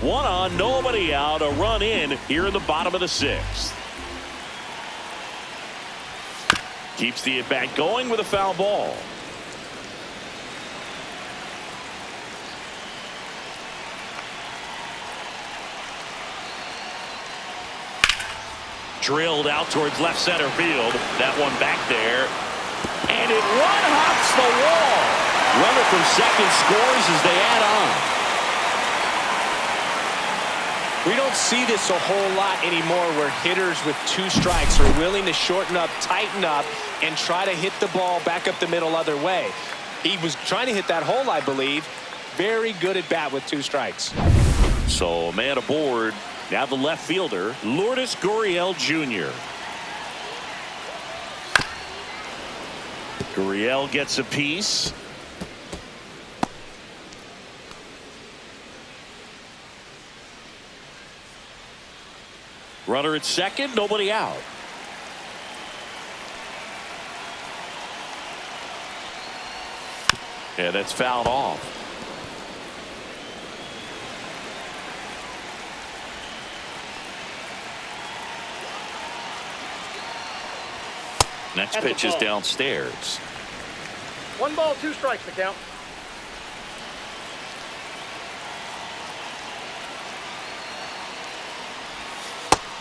S1: One on, nobody out. A run in here in the bottom of the 6th. Keeps the at-bat going with a foul ball. Drilled out towards left center field. That one back there. And it one hops the wall. Runner from second scores as they add on.
S2: We don't see this a whole lot anymore where hitters with 2 strikes are willing to shorten up, tighten up, and try to hit the ball back up the middle other way. He was trying to hit that hole, I believe. Very good at bat with 2 strikes.
S1: So a man aboard. Now the left fielder, Lourdes Gurriel Jr. Gurriel gets a piece. Runner at second, nobody out. And it's fouled off. Next pitch is downstairs.
S3: 1 ball, 2 strikes, the count.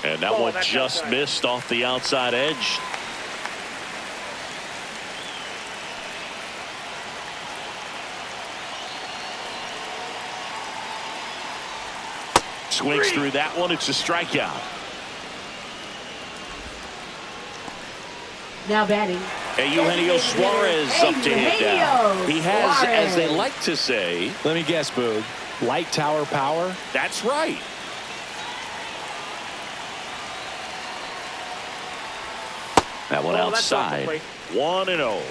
S1: And that one just missed off the outside edge. Swings through that one. It's a strikeout.
S4: Now batting.
S1: Eugenio Suarez up to hit now. He has, as they like to say.
S2: Let me guess, Boog. Light tower power?
S1: That's right. That one outside. 1-0.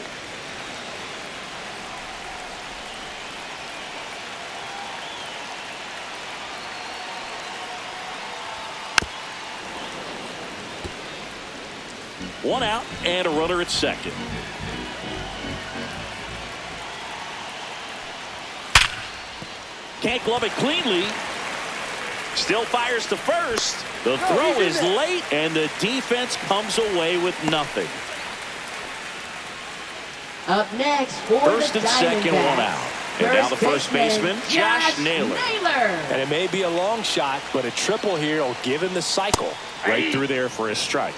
S1: One out and a runner at second. Can't glove it cleanly. Still fires to first. The throw is late, and the defense comes away with nothing.
S4: Up next for
S1: First
S4: the
S1: and second,
S4: Diamondbacks.
S1: one out. And now the first baseman, Josh Naylor.
S2: And it may be a long shot, but a triple here will give him the cycle.
S1: Right through there for a strike.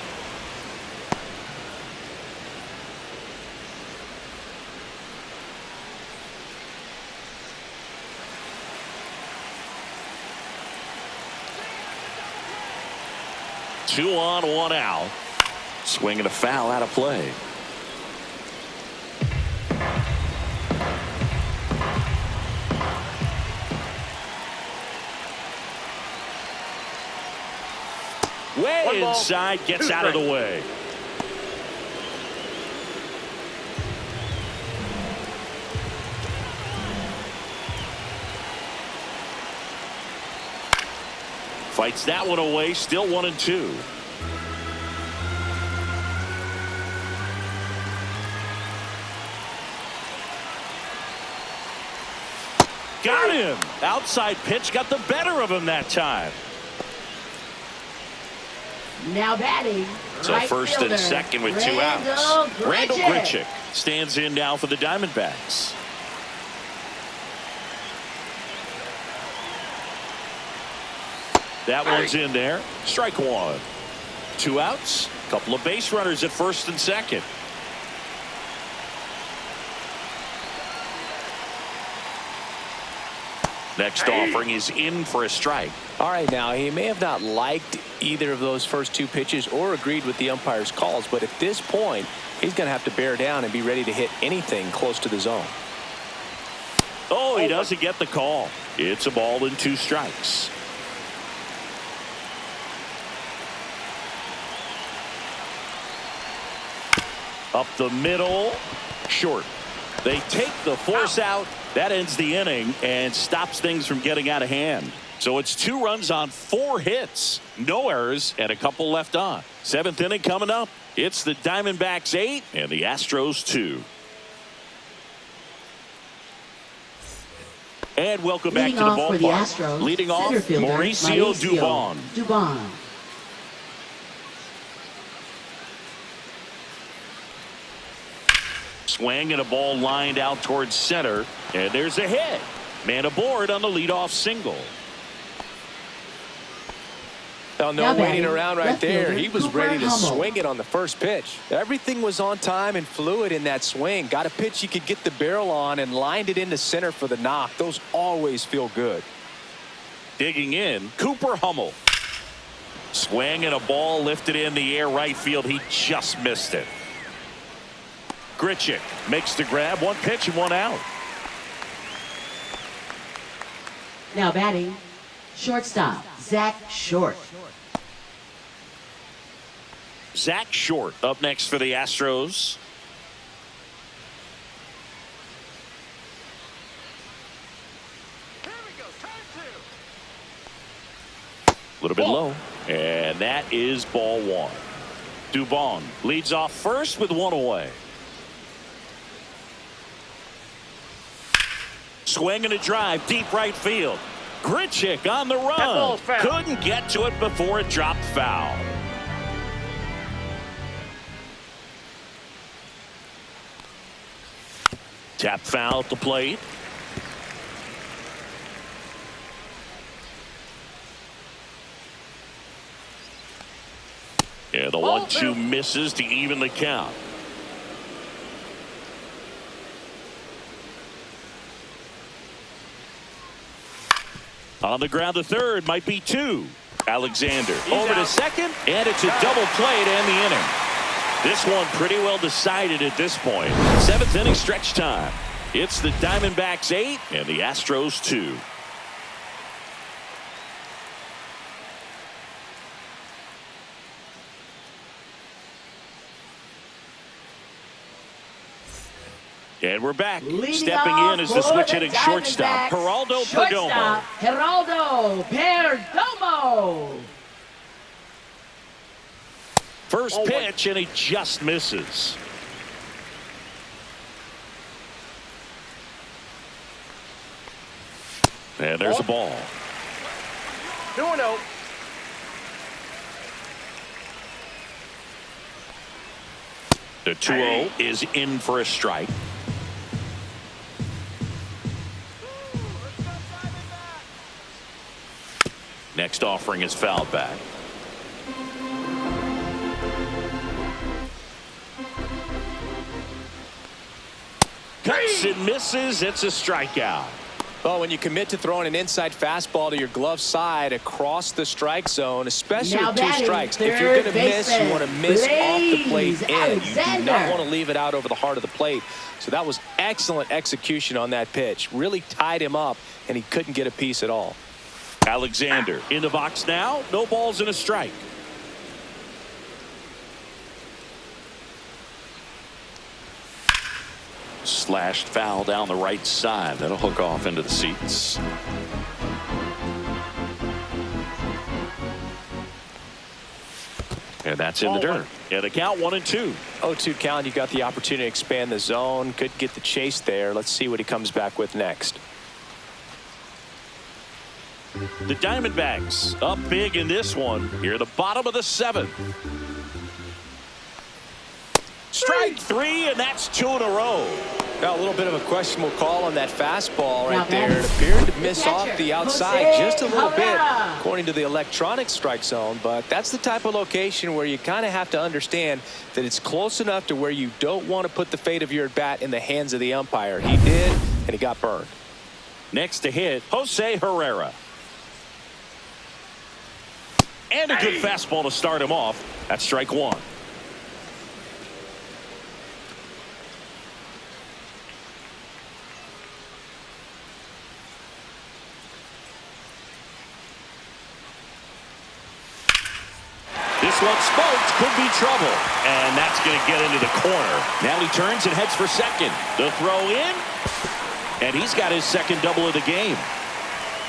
S1: Two on, one out. Swinging a foul out of play. Way inside, gets out of the way. Fights that one away, still 1-2. Got him. Outside pitch got the better of him that time.
S4: Now batting.
S1: So
S4: right
S1: first
S4: fielder,
S1: and second with 2 outs. Randall Grichuk stands in now for the Diamondbacks. That one's in there. Strike one. 2 outs. Couple of base runners at first and second. Next offering is in for a strike.
S2: All right, now he may have not liked either of those first 2 pitches or agreed with the umpire's calls, but at this point he's going to have to bear down and be ready to hit anything close to the zone.
S1: Oh, he doesn't get the call. It's a ball and 2 strikes. Up the middle, short. They take the force out. That ends the inning and stops things from getting out of hand. So it's 2 runs on 4 hits, no errors, and a couple left on. 7th inning coming up. It's the Diamondbacks 8 and the Astros 2. And welcome back to the ballpark. Leading off, Mauricio Dubon. Swing and a ball lined out towards center, and there's a hit. Man aboard on the leadoff single.
S2: Well, no waiting around right there. He was ready to swing it on the first pitch. Everything was on time and fluid in that swing. Got a pitch he could get the barrel on and lined it into center for the knock. Those always feel good.
S1: Digging in, Cooper Hummel. Swing and a ball lifted in the air right field. He just missed it. Grichuk makes the grab. 1 pitch and 1 out.
S4: Now batting, shortstop, Zach Short.
S1: Zach Short up next for the Astros. A little bit low. And that is ball 1. Dubon leads off first with 1 away. Swing and a drive, deep right field. Grichuk on the run. Couldn't get to it before it dropped foul. Tap foul at the plate. And the 1-2 misses to even the count. On the ground to third, might be 2. Alexander over to second, and it's a double play to end the inning. This one pretty well decided at this point. 7th inning stretch time. It's the Diamondbacks 8 and the Astros 2. And we're back. Stepping in is the switch hitting shortstop, Geraldo Perdomo.
S4: Geraldo Perdomo.
S1: First pitch, and he just misses. And there's a ball.
S3: 2-0.
S1: The 2-0 is in for a strike. Next offering is fouled back. Cuts and misses. It's a strikeout.
S2: Well, when you commit to throwing an inside fastball to your glove side across the strike zone, especially
S4: Now
S2: with 2 strikes, if you're going to miss, you want to miss off the plate in. You do not want to leave it out over the heart of the plate. So that was excellent execution on that pitch. Really tied him up, and he couldn't get a piece at all.
S1: Alexander in the box now. No balls and a strike. Slashed foul down the right side. That'll hook off into the seats. And that's in the dirt. Yeah, the count 1-2.
S2: 0-2 count. You got the opportunity to expand the zone. Could get the chase there. Let's see what he comes back with next.
S1: The Diamondbacks up big in this one. Here at the bottom of the 7th. Strike 3, and that's 2 in a row.
S2: Now a little bit of a questionable call on that fastball right there. It appeared to miss off the outside just a little bit according to the electronic strike zone, but that's the type of location where you kind of have to understand that it's close enough to where you don't want to put the fate of your at bat in the hands of the umpire. He did, and he got burned.
S1: Next to hit, Jose Herrera. And a good fastball to start him off. That's strike 1. This one smoked, could be trouble, and that's going to get into the corner. Now he turns and heads for second. The throw in, and he's got his second double of the game.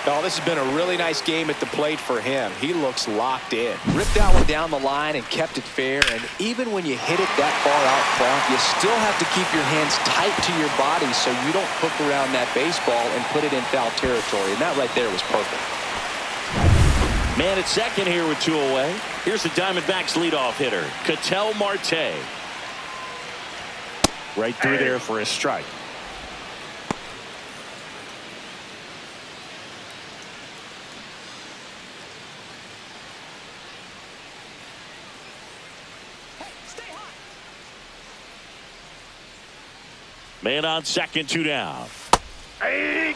S2: Oh, this has been a really nice game at the plate for him. He looks locked in. Ripped that one down the line and kept it fair, and even when you hit it that far out front, you still have to keep your hands tight to your body so you don't hook around that baseball and put it in foul territory, and that right there was perfect.
S1: Man at second here with 2 away. Here's the Diamondbacks leadoff hitter, Ketel Marte. Right through there for a strike. Man on second, 2 down.
S3: 8-2.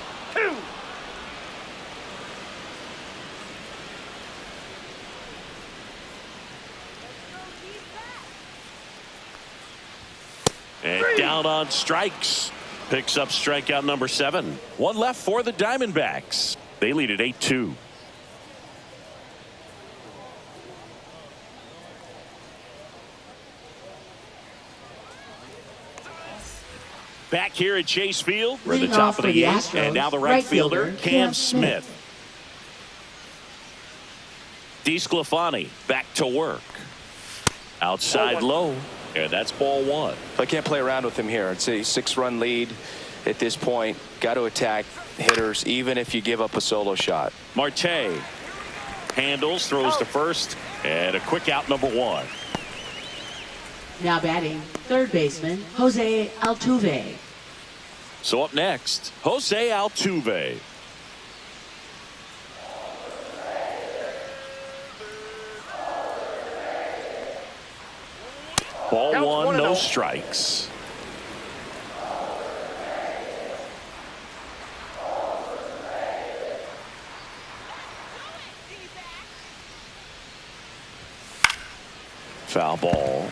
S1: And down on strikes. Picks up strikeout number 7. 1 left for the Diamondbacks. They lead at 8-2. Back here at Chase Field. We're at the top of the 8th. And now the right fielder, Cam Smith. DeSclafani back to work. Outside low. And that's ball 1.
S2: I can't play around with him here. It's a 6-run lead at this point. Got to attack hitters even if you give up a solo shot.
S1: Marte handles, throws to first, and a quick out number 1.
S4: Now batting, third baseman, Jose Altuve.
S1: So up next, Jose Altuve. Ball 1, no strikes. Foul ball.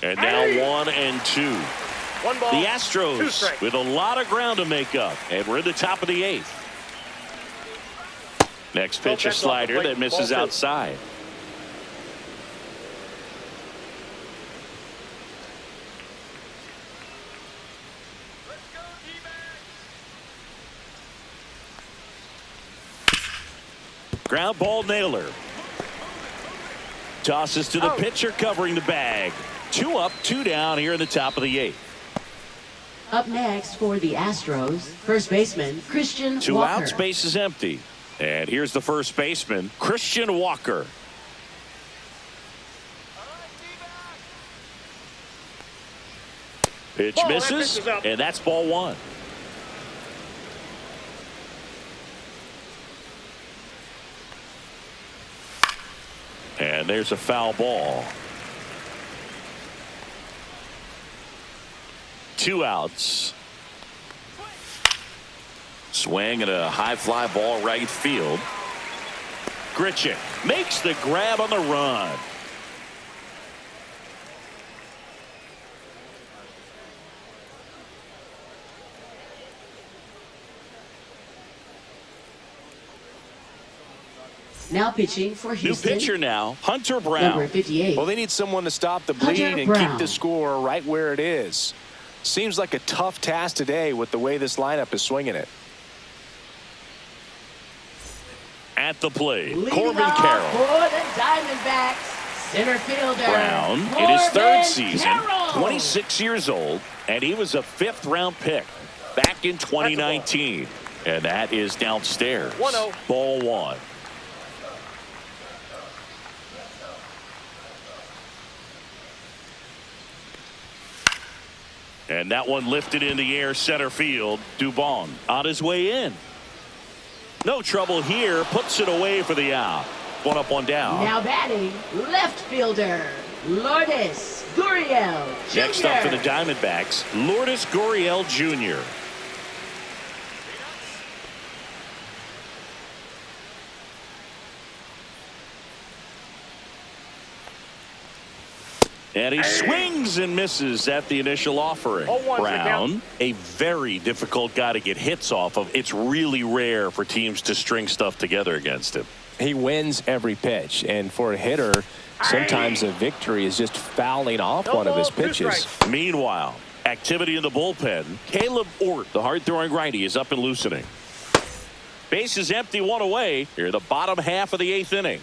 S1: And now 1-2.
S3: 1 ball,
S1: The
S3: 2
S1: Astros
S3: strikes.
S1: with a lot of ground to make up, and we're at the top of the 8th. Next pitch, a slider that misses outside. Ground ball nailer. Tosses to the pitcher covering the bag. 2 up, 2 down here in the top of the 8th.
S4: Up next for the Astros, first baseman Christian
S1: 2
S4: Walker.
S1: outs, base is empty. And here's the first baseman, Christian Walker. Pitch misses, and that's ball 1. And there's a foul ball. 2 outs. Swing and a high fly ball right field. Grichuk makes the grab on the run.
S4: Now pitching for Houston.
S1: New pitcher now, Hunter Brown.
S4: Number 58.
S2: Well, they need someone to stop the bleed
S4: Hunter
S2: and
S4: Brown.
S2: keep the score right where it is. Seems like a tough task today with the way this lineup is swinging it.
S1: At the plate,
S4: Leading
S1: Corbin
S4: off
S1: Carroll.
S4: for the Diamondbacks, center fielder
S1: Brown in his 3rd
S4: Corbin
S1: season,
S4: Carroll.
S1: 26 years old, and he was a 5th-round pick back in 2019. And that is downstairs.
S3: 1-0.
S1: Ball 1. And that one lifted in the air center field. Dubon on his way in. No trouble here. Puts it away for the out. 1 up, 1 down.
S4: Now batting, left fielder Lourdes Gurriel Jr.
S1: Next up for the Diamondbacks, Lourdes Gurriel Jr. And he swings and misses at the initial offering.
S3: 0-1,
S1: Brown, a very difficult guy to get hits off of. It's really rare for teams to string stuff together against him.
S2: He wins every pitch, and for a hitter, sometimes a victory is just fouling off one of his pitches.
S1: Meanwhile, activity in the bullpen. Caleb Ort, the hard-throwing righty, is up and loosening. Base is empty, 1 away. Here, the bottom half of the 8th inning.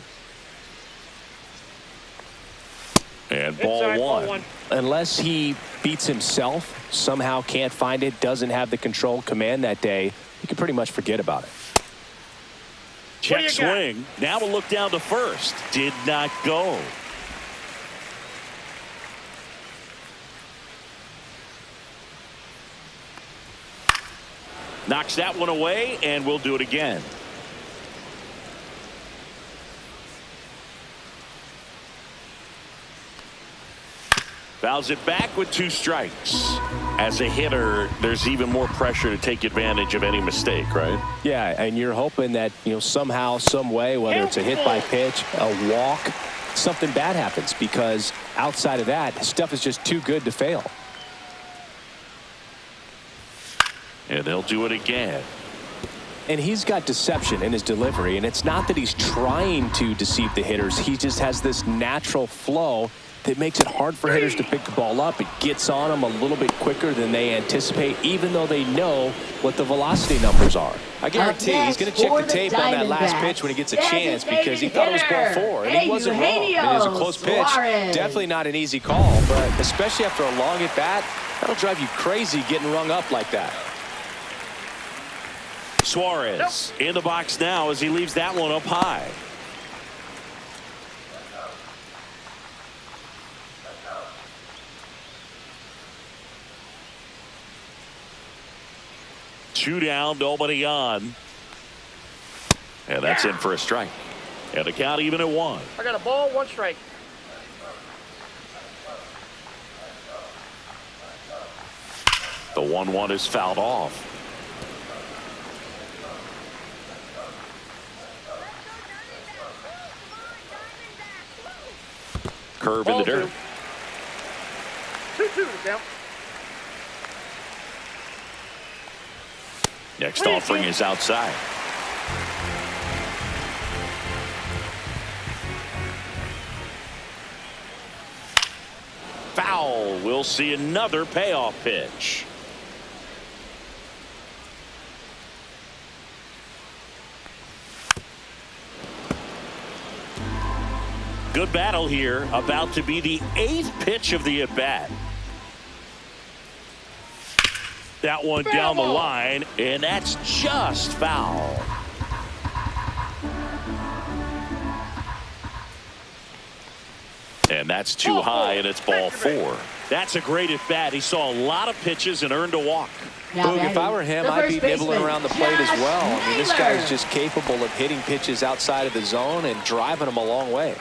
S1: And ball 1.
S2: Unless he beats himself, somehow can't find it, doesn't have the control command that day, you can pretty much forget about it.
S1: Check swing. Now a look down to first. Did not go. Knocks that one away, and we'll do it again. Fouls it back with 2 strikes. As a hitter, there's even more pressure to take advantage of any mistake, right?
S2: Yeah, and you're hoping that, somehow, some way, whether it's a hit by pitch, a walk, something bad happens, because outside of that, stuff is just too good to fail.
S1: And they'll do it again.
S2: And he's got deception in his delivery, and it's not that he's trying to deceive the hitters. He just has this natural flow that makes it hard for hitters to pick the ball up. It gets on them a little bit quicker than they anticipate, even though they know what the velocity numbers are. I guarantee he's going to check the tape on that last pitch when he gets a chance, because he thought it was ball 4, and he wasn't wrong. It was a close pitch.
S4: Suarez.
S2: Definitely not an easy call, but especially after a long at bat, that'll drive you crazy getting rung up like that.
S1: Suarez in the box now as he leaves that one up high. Two down, nobody on. And that's in for a strike. And the count even at 1.
S3: I got a ball, 1 strike.
S1: The 1-1 is fouled off. Curve in the dirt.
S3: 2-2 to count.
S1: Next offering is outside. Foul. We'll see another payoff pitch. Good battle here. About to be the 8th pitch of the at-bat. That one down the line, and that's just foul. And that's too high, and it's ball 4. That's a great at-bat. He saw a lot of pitches and earned a walk.
S2: Boog, if I were him, I'd be nibbling around the plate as well. I mean, this guy is just capable of hitting pitches outside of the zone and driving them a long way.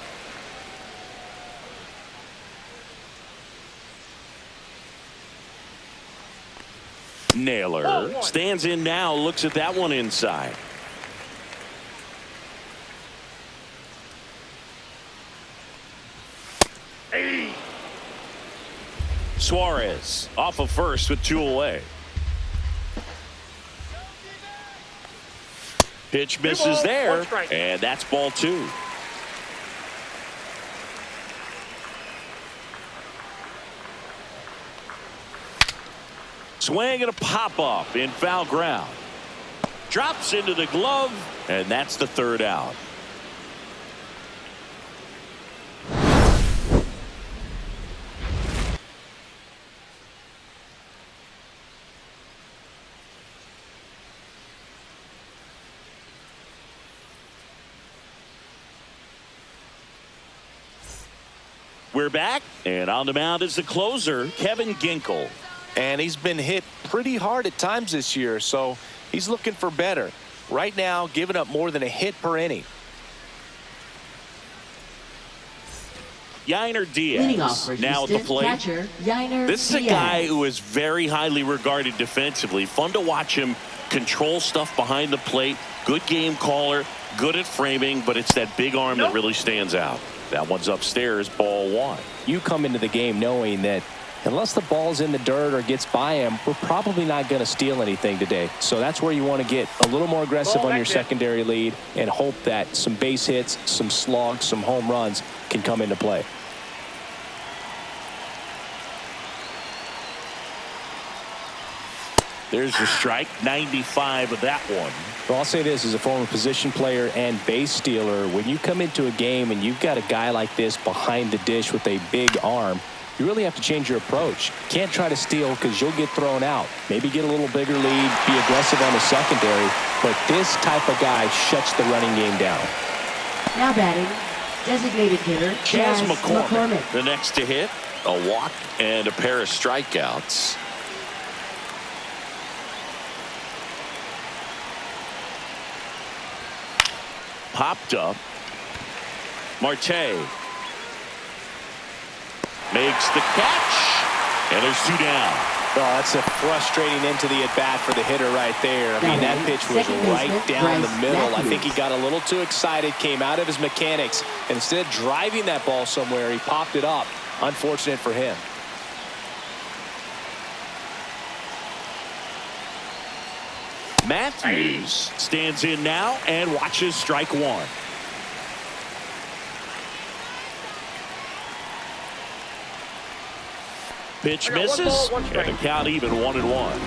S1: Naylor stands in now, looks at that one inside. Suarez off of first with 2 away. Pitch misses there, and that's ball 2. Swing and a pop-up in foul ground. Drops into the glove, and that's the 3rd out. We're back, and on the mound is the closer, Kevin Ginkel.
S2: And he's been hit pretty hard at times this year, so he's looking for better. Right now, giving up more than a hit per inning.
S1: Yainer Diaz now at the plate. This is a guy who is very highly regarded defensively. Fun to watch him control stuff behind the plate. Good game caller, good at framing, but it's that big arm that really stands out. That one's upstairs, ball 1.
S2: You come into the game knowing that unless the ball's in the dirt or gets by him, we're probably not going to steal anything today. So that's where you want to get a little more aggressive on your secondary lead and hope that some base hits, some slugs, some home runs can come into play.
S1: There's the strike, 95 of that one.
S2: Well, I'll say this as a former position player and base stealer. When you come into a game and you've got a guy like this behind the dish with a big arm, you really have to change your approach. Can't try to steal because you'll get thrown out. Maybe get a little bigger lead, be aggressive on the secondary, but this type of guy shuts the running game down.
S4: Now batting, designated hitter
S1: Chas McCormick. The next to hit, a walk and a pair of strikeouts. Popped up. Marte makes the catch, and there's 2 down.
S2: Oh, that's a frustrating end to the at-bat for the hitter right there. I mean, that pitch was right down the middle. I think he got a little too excited, came out of his mechanics, and instead of driving that ball somewhere, he popped it up. Unfortunate for him.
S1: Matthews stands in now and watches strike 1. Pitch misses, and the count even 1-1.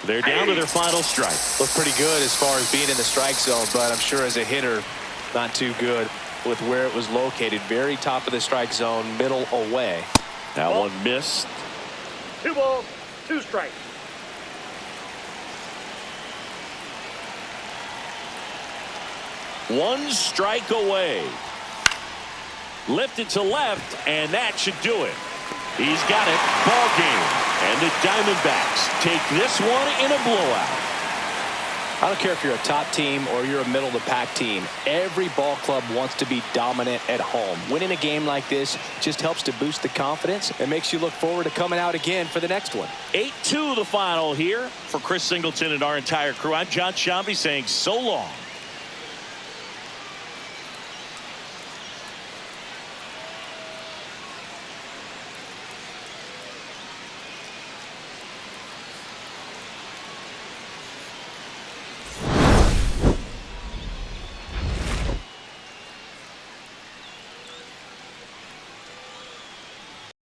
S1: They're down to their final strike.
S2: Looked pretty good as far as being in the strike zone, but I'm sure as a hitter, not too good with where it was located. Very top of the strike zone, middle away.
S1: That one missed.
S3: 2 balls, 2 strikes.
S1: One strike away. Lifted to left, and that should do it. He's got it. Ball game. And the Diamondbacks take this one in a blowout.
S2: I don't care if you're a top team or you're a middle-of-the-pack team. Every ball club wants to be dominant at home. Winning a game like this just helps to boost the confidence and makes you look forward to coming out again for the next one.
S1: 8-2 the final here. For Chris Singleton and our entire crew, I'm John Shambi saying so long.